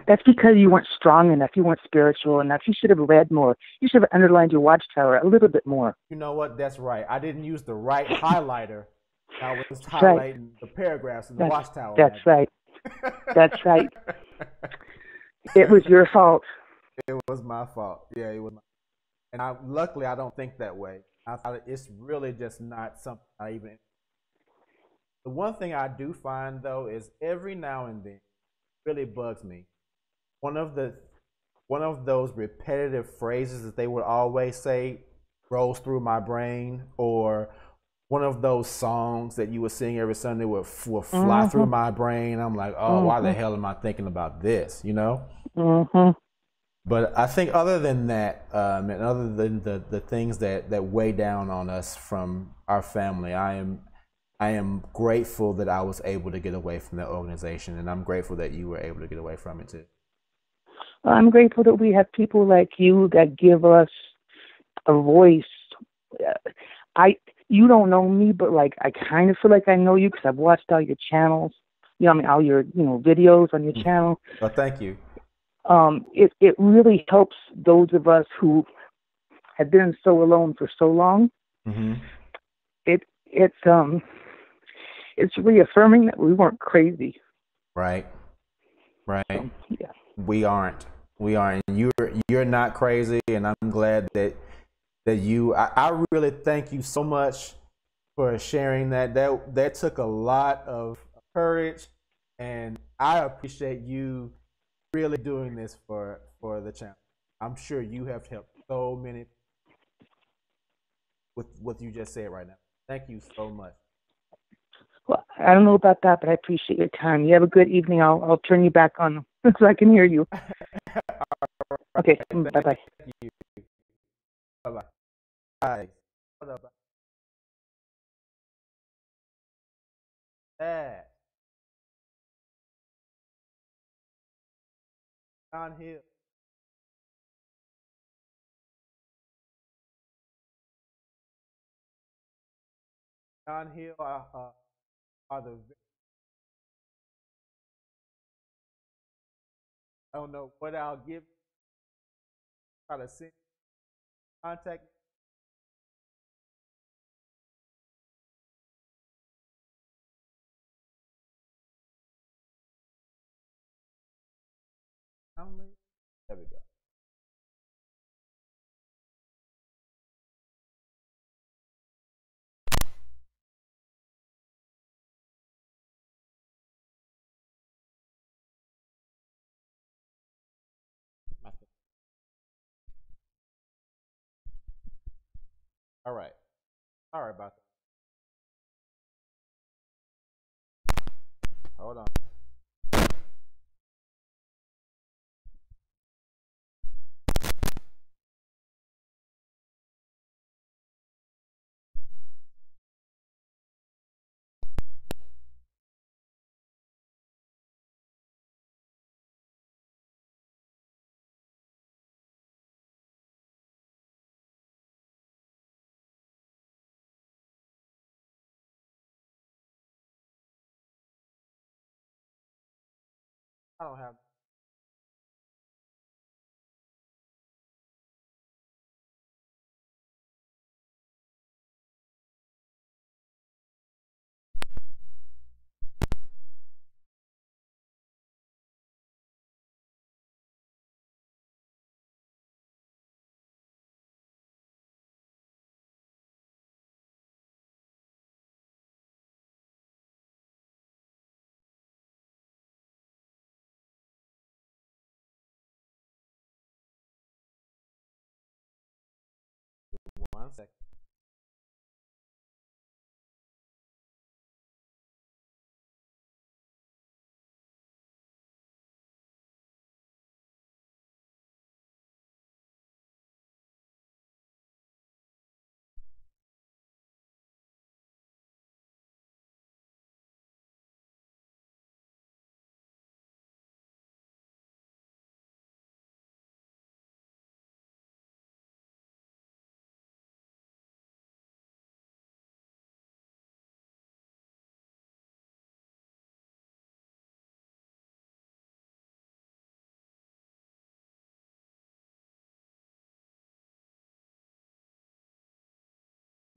That's because you weren't strong enough. You weren't spiritual enough. You should have read more. You should have underlined your Watchtower a little bit more. You know what? That's right. I didn't use the right highlighter. I was highlighting the paragraphs in the Watchtower. That's right. That's right. It was your fault. It was my fault. Yeah, it was. And luckily, I don't think that way. I thought it's really just not something I even. The one thing I do find though is every now and then, it really bugs me. One of those repetitive phrases that they would always say rolls through my brain, or one of those songs that you would sing every Sunday will fly through my brain. I'm like, oh, why the hell am I thinking about this? But I think other than that, and other than the things that weigh down on us from our family, I am grateful that I was able to get away from that organization, and I'm grateful that you were able to get away from it too. I'm grateful that we have people like you that give us a voice. You don't know me, but I kind of feel like I know you because I've watched all your channels. All your videos on your channel. Well, thank you. It really helps those of us who had been so alone for so long, it's reaffirming that we weren't crazy. Right. So, yeah. We aren't. And you're not crazy, and I'm glad that you. I really thank you so much for sharing that. That took a lot of courage, and I appreciate you really doing this for the channel. I'm sure you have helped so many with what you just said right now. Thank you so much. Well, I don't know about that, but I appreciate your time. You have a good evening. I'll turn you back on so I can hear you. Okay, bye-bye. Thank you. Bye-bye. Bye. John Hill. John Hill are the. I don't know what I'll give. Try to send contact. There we go. All right. Sorry about that. Hold on. I don't have. One second.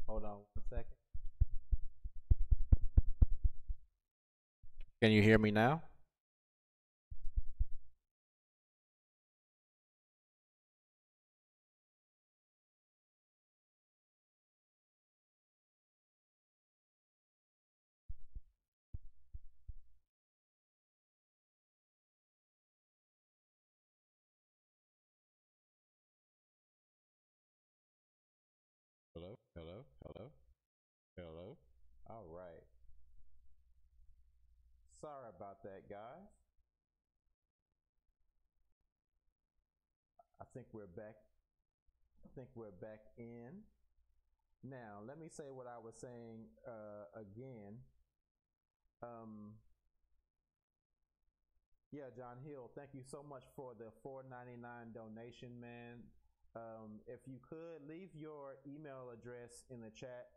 Hold on 1 second. Can you hear me now? Hello, hello, hello, hello. All right. Sorry about that, guys. I think we're back. I think we're back in. Now, let me say what I was saying again. Um, yeah, John Hill, thank you so much for the $4.99 donation, man. If you could leave your email address in the chat,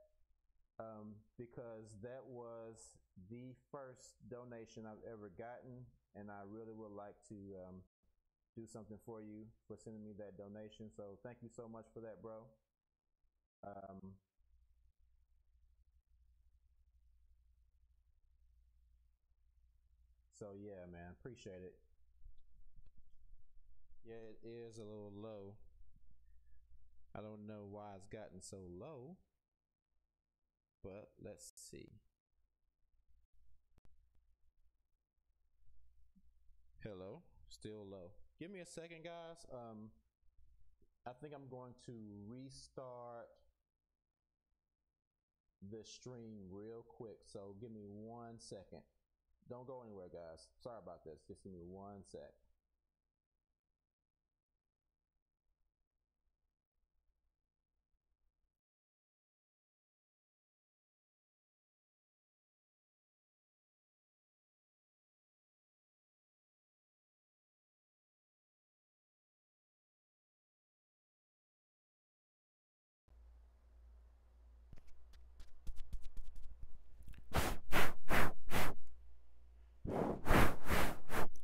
because that was the first donation I've ever gotten, and I really would like to do something for you for sending me that donation. So thank you so much for that, bro. So yeah, man, appreciate it. Yeah, it is a little low. I don't know why it's gotten so low, but let's see. Hello, still low. Give me a second, guys. I think I'm going to restart the stream real quick. So give me 1 second. Don't go anywhere, guys. Sorry about this. Just give me 1 sec.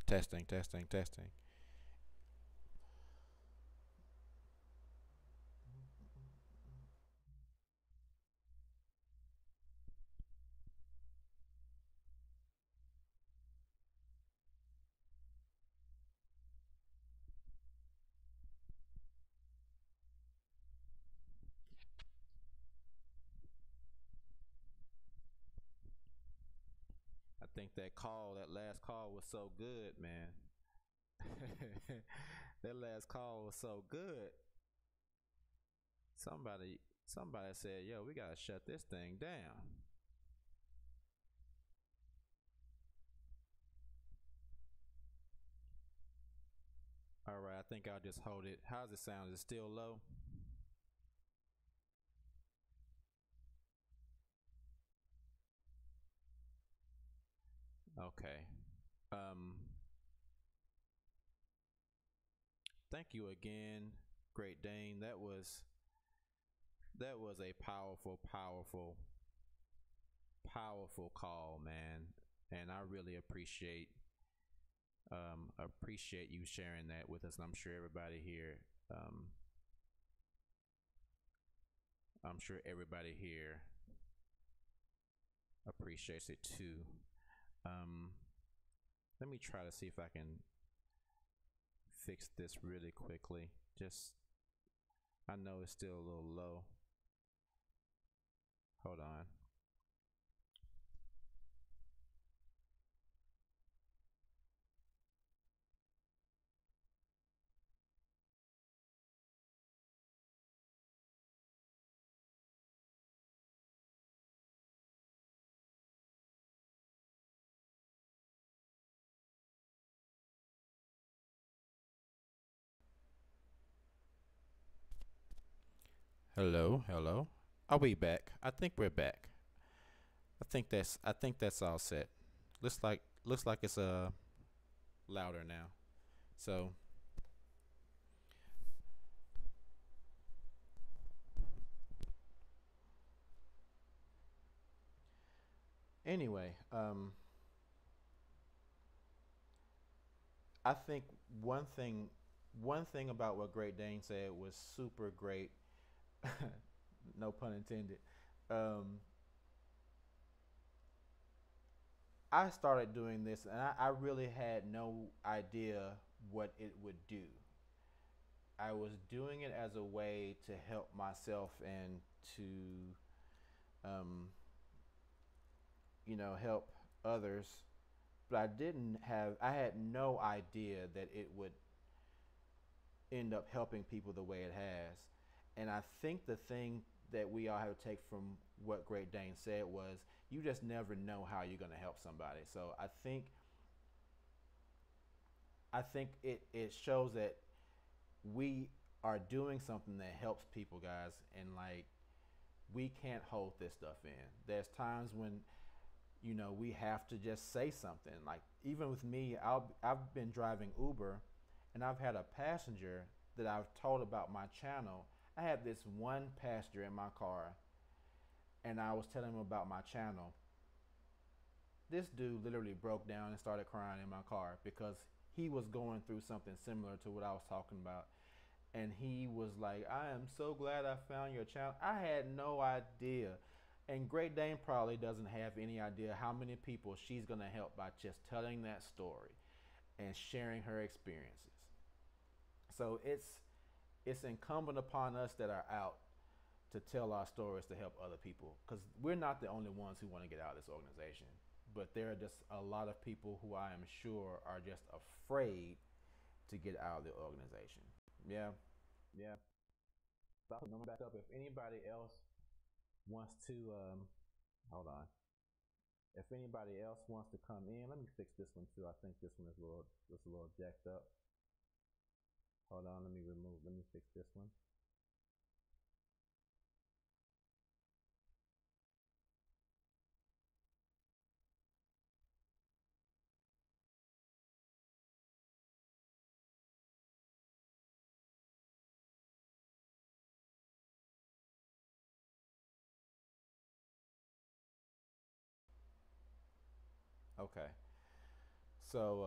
Testing, testing, testing. I think that last call was so good, man. That last call was so good. Somebody said, yo, we gotta shut this thing down. All right, I think I'll just hold it. How's it sound? Is it still low? Okay. Thank you again, Great Dane. That was a powerful, powerful, powerful call, man. And I really appreciate you sharing that with us. And I'm sure everybody here appreciates it too. Let me try to see if I can fix this really quickly. I know it's still a little low. Hold on. Hello, hello. Are we back? I think we're back. I think that's all set. Looks like it's louder now. So anyway, I think one thing about what Great Dane said was super great. No pun intended. I started doing this and I really had no idea what it would do. I was doing it as a way to help myself and to, help others. But I had no idea that it would end up helping people the way it has. And I think the thing that we all have to take from what Great Dane said was you just never know how you're going to help somebody. So I think it shows that we are doing something that helps people, guys, and like we can't hold this stuff in. There's times when we have to just say something. Like even with me, I've been driving Uber and I've had a passenger that I've told about my channel. I had this one passenger in my car and I was telling him about my channel. This dude literally broke down and started crying in my car because he was going through something similar to what I was talking about. And he was like, I am so glad I found your channel. I had no idea. And Great Dane probably doesn't have any idea how many people she's going to help by just telling that story and sharing her experiences. So it's incumbent upon us that are out to tell our stories to help other people, because we're not the only ones who want to get out of this organization, but there are just a lot of people who I am sure are just afraid to get out of the organization. Yeah, yeah. So I'm gonna back up. If anybody else wants to, hold on. If anybody else wants to come in, let me fix this one too. I think this one is a little jacked up. Hold on, let me fix this one. Okay. So,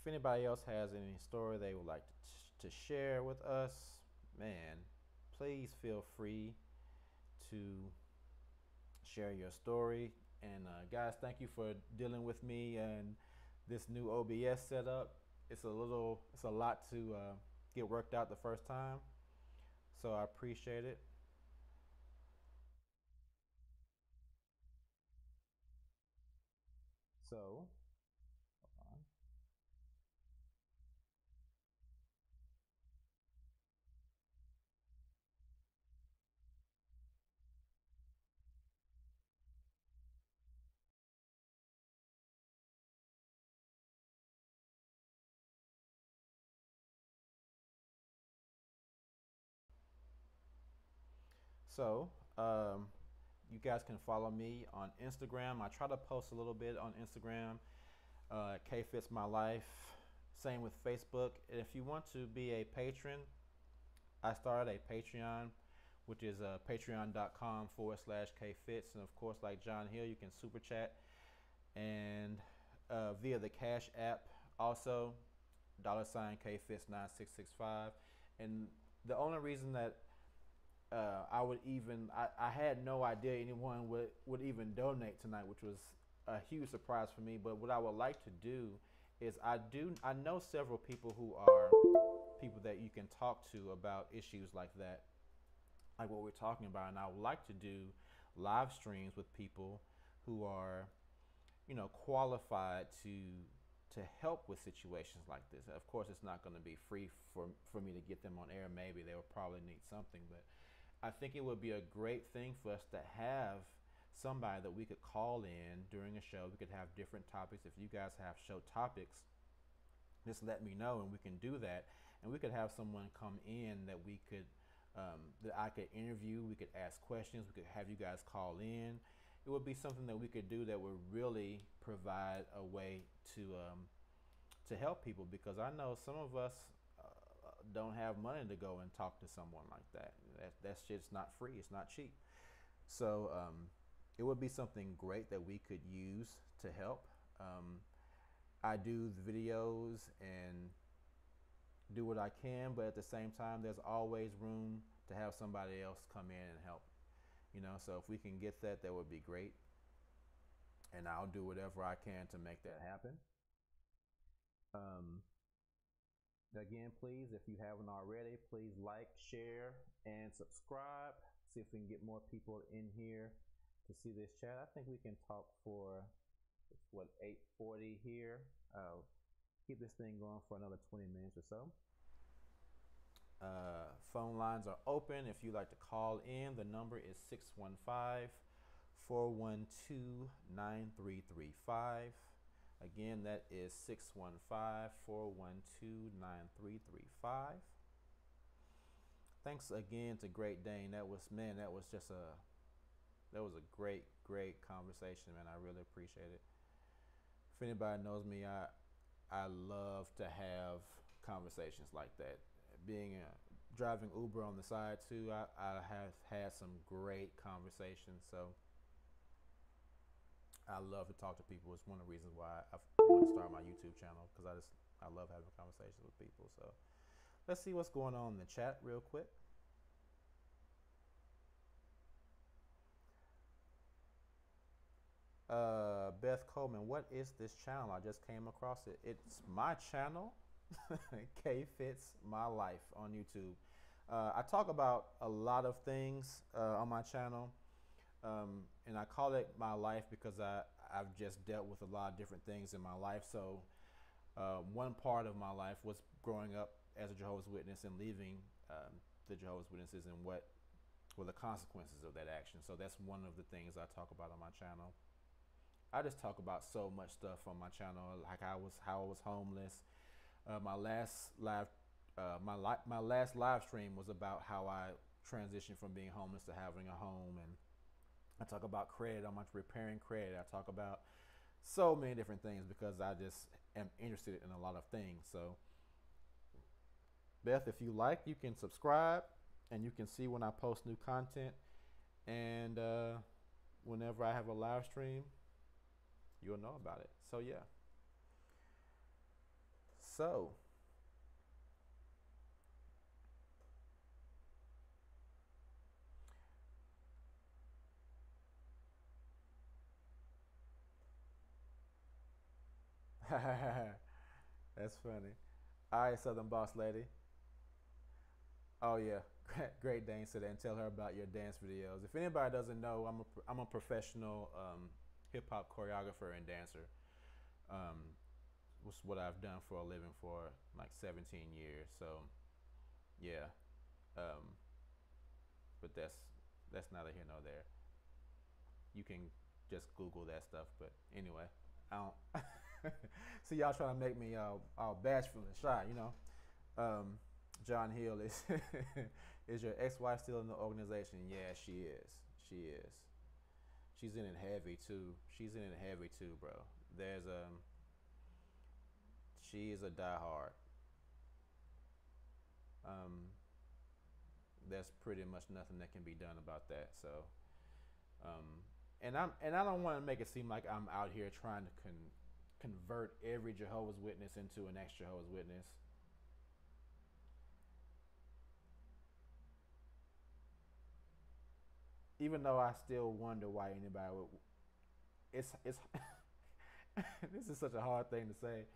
if anybody else has any story they would like to share with us, man, please feel free to share your story. And guys, thank you for dealing with me and this new OBS setup. It's a lot to get worked out the first time. So I appreciate it. So, hold on. So, you guys can follow me on Instagram. I try to post a little bit on Instagram. K Fits My Life. Same with Facebook. And if you want to be a patron, I started a Patreon, which is patreon.com/K Fits. And of course, like John Hill, you can super chat and via the Cash App also, $K Fits 9665. And the only reason that I had no idea anyone would even donate tonight, which was a huge surprise for me. But what I would like to do is I know several people who are people that you can talk to about issues like that, like what we're talking about. And I would like to do live streams with people who are, qualified to help with situations like this. Of course, it's not going to be free for me to get them on air. Maybe they will probably need something, but I think it would be a great thing for us to have somebody that we could call in during a show. We could have different topics. If you guys have show topics, just let me know and we can do that. And we could have someone come in that we could that I could interview. We could ask questions. We could have you guys call in. It would be something that we could do that would really provide a way to help people, because I know some of us don't have money to go and talk to someone like that. That shit's not free. It's not cheap. So it would be something great that we could use to help. I do the videos and do what I can, but at the same time, there's always room to have somebody else come in and help. So if we can get that, that would be great. And I'll do whatever I can to make that happen. Again, please, if you haven't already, please like, share, and subscribe. See if we can get more people in here to see this chat. I think we can talk for, it's what, 8:40 here. Keep this thing going for another 20 minutes or so. Phone lines are open. If you'd like to call in, the number is 615-412-9335. Again, that is 615-412-9335. Thanks again to Great Dane. That was a great conversation, man. I really appreciate it. If anybody knows me, I love to have conversations like that. Driving Uber on the side too, I have had some great conversations. So I love to talk to people. It's one of the reasons why I want to start my YouTube channel, because I love having conversations with people. So let's see what's going on in the chat real quick. Beth Coleman, what is this channel? I just came across it. It's my channel, K Fits My Life on YouTube. I talk about a lot of things on my channel, and I call it my life because I've just dealt with a lot of different things in my life. So one part of my life was growing up as a Jehovah's Witness and leaving the Jehovah's Witnesses and what were the consequences of that action. So that's one of the things I talk about on my channel. I just talk about so much stuff on my channel, like how I was homeless. My last live stream was about how I transitioned from being homeless to having a home, and I talk about credit. I'm repairing credit. I talk about so many different things because I just am interested in a lot of things. So, Beth, if you like, you can subscribe, and you can see when I post new content, and whenever I have a live stream, you'll know about it. So yeah. So that's funny. All right, Southern Boss Lady. Oh yeah, Great Dane said that, and tell her about your dance videos. If anybody doesn't know, I'm a professional hip hop choreographer and dancer. Was what I've done for a living for like 17 years. So yeah, but that's neither here nor there. You can just Google that stuff. But anyway, I don't see y'all trying to make me all bashful and shy, you know. John Hill is is your ex-wife still in the organization? Yeah, she is. She is. She's in it heavy too. She's in it heavy too, bro. There's she is a diehard. There's pretty much nothing that can be done about that. So, and I don't want to make it seem like I'm out here trying to convert every Jehovah's Witness into an ex-Jehovah's Witness. Even though I still wonder why anybody would. It's this is such a hard thing to say.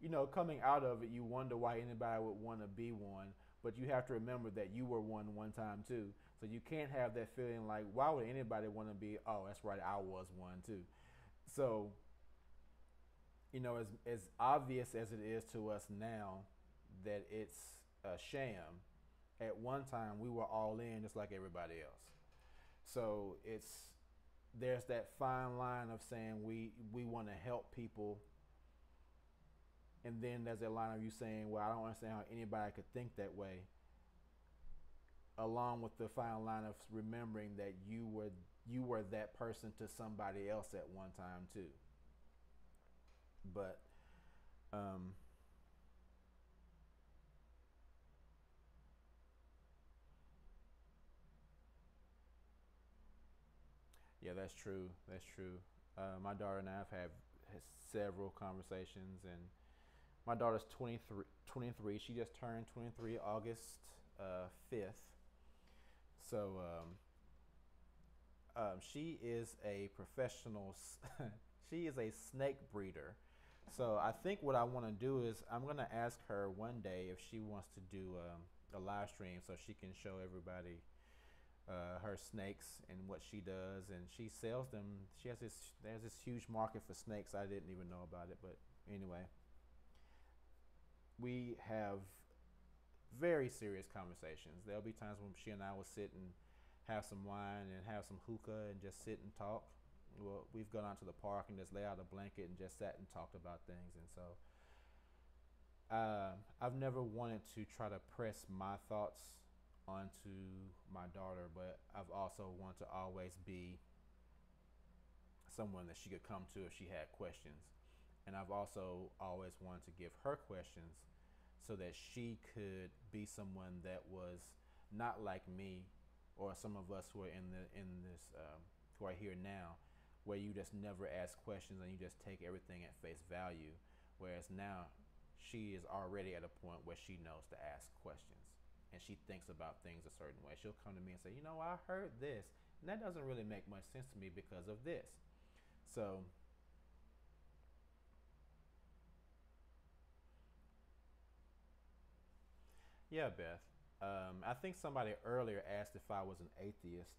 You know, coming out of it, you wonder why anybody would want to be one, but you have to remember that you were one time too. So you can't have that feeling like, why would anybody want to be? Oh, that's right, I was one too. So, you know, as obvious as it is to us now that it's a sham, at one time we were all in just like everybody else. So there's that fine line of saying we want to help people, and then there's that line of you saying, well, I don't understand how anybody could think that way, along with the fine line of remembering that you were that person to somebody else at one time too. But yeah, that's true. That's true. My daughter and I have had several conversations, and my daughter's 23. She just turned 23 August 5th. So she is a professional. She is a snake breeder. So I think what I want to do is I'm going to ask her one day if she wants to do a live stream so she can show everybody her snakes and what she does, and she sells them. There's this huge market for snakes. I didn't even know about it, but anyway, we have very serious conversations. There'll be times when she and I will sit and have some wine and have some hookah and just sit and talk. Well, we've gone out to the park and just lay out a blanket and just sat and talked about things. And so I've never wanted to try to press my thoughts onto my daughter, but I've also wanted to always be someone that she could come to if she had questions. And I've also always wanted to give her questions so that she could be someone that was not like me or some of us who are in this who are here now, where you just never ask questions and you just take everything at face value. Whereas now she is already at a point where she knows to ask questions and she thinks about things a certain way. She'll come to me and say, you know, I heard this, and that doesn't really make much sense to me because of this. So yeah, Beth. I think somebody earlier asked if I was an atheist,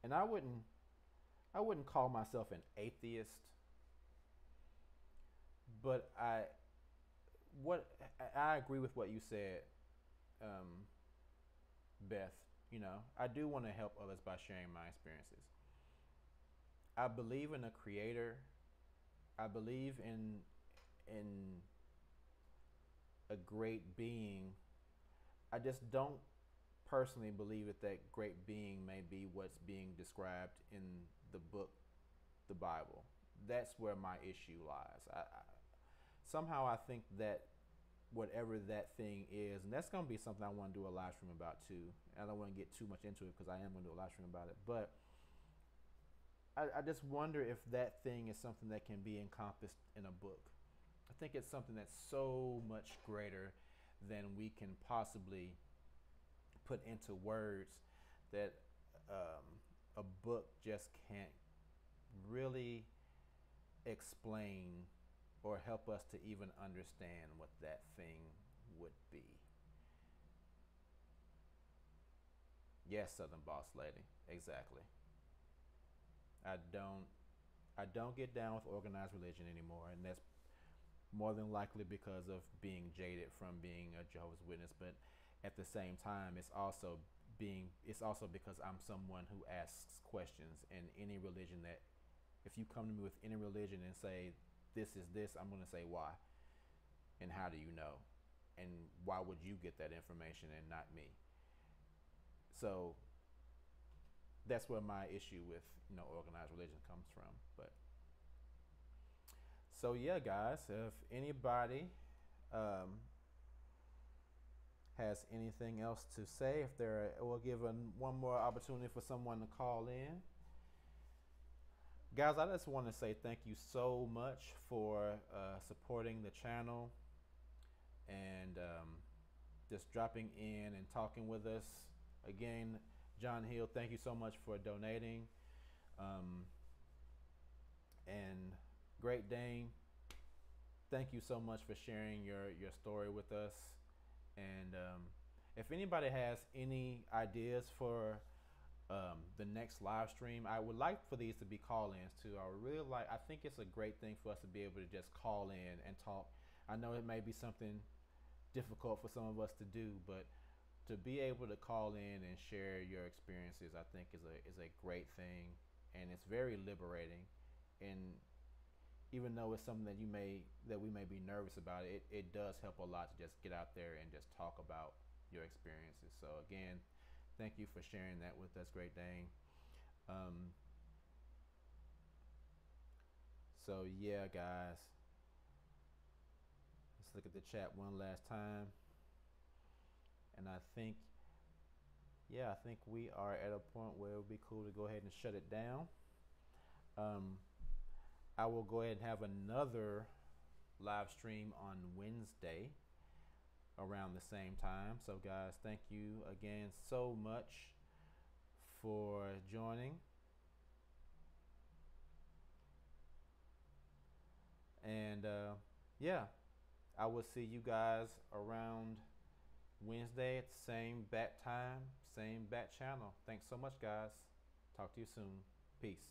and I wouldn't call myself an atheist, but I agree with what you said, um, Beth. You know, I do want to help others by sharing my experiences. I believe in a creator. I believe in a great being. I just don't personally believe that that great being may be what's being described in the book, the Bible. That's where my issue lies. Somehow I think that whatever that thing is, and that's going to be something I want to do a live stream about too. I don't want to get too much into it because I am going to do a live stream about it. But I just wonder if that thing is something that can be encompassed in a book. I think it's something that's so much greater than we can possibly put into words that a book just can't really explain or help us to even understand what that thing would be. Yes, Southern Boss Lady, exactly. I don't get down with organized religion anymore, and that's more than likely because of being jaded from being a Jehovah's Witness. But at the same time, it's also because I'm someone who asks questions. In any religion, that if you come to me with any religion and say this is this, I'm going to say why and how do you know, and why would you get that information and not me? So that's where my issue with organized religion comes from. But so yeah, guys, if anybody has anything else to say, we'll give one more opportunity for someone to call in. Guys, I just want to say thank you so much for supporting the channel and just dropping in and talking with us. Again, John Hill, thank you so much for donating. And Great Dane, thank you so much for sharing your story with us. And if anybody has any ideas for the next live stream, I would like for these to be call-ins too. I think it's a great thing for us to be able to just call in and talk. I know it may be something difficult for some of us to do, but to be able to call in and share your experiences, I think is a great thing, and it's very liberating. And even though it's something that we may be nervous about, it does help a lot to just get out there and just talk about your experiences. So again, thank you for sharing that with us, Great Dane. So yeah, guys, let's look at the chat one last time. And I think we are at a point where it would be cool to go ahead and shut it down. I will go ahead and have another live stream on Wednesday around the same time. So guys, thank you again so much for joining. And yeah, I will see you guys around Wednesday at the same bat time, same bat channel. Thanks so much, guys. Talk to you soon. Peace.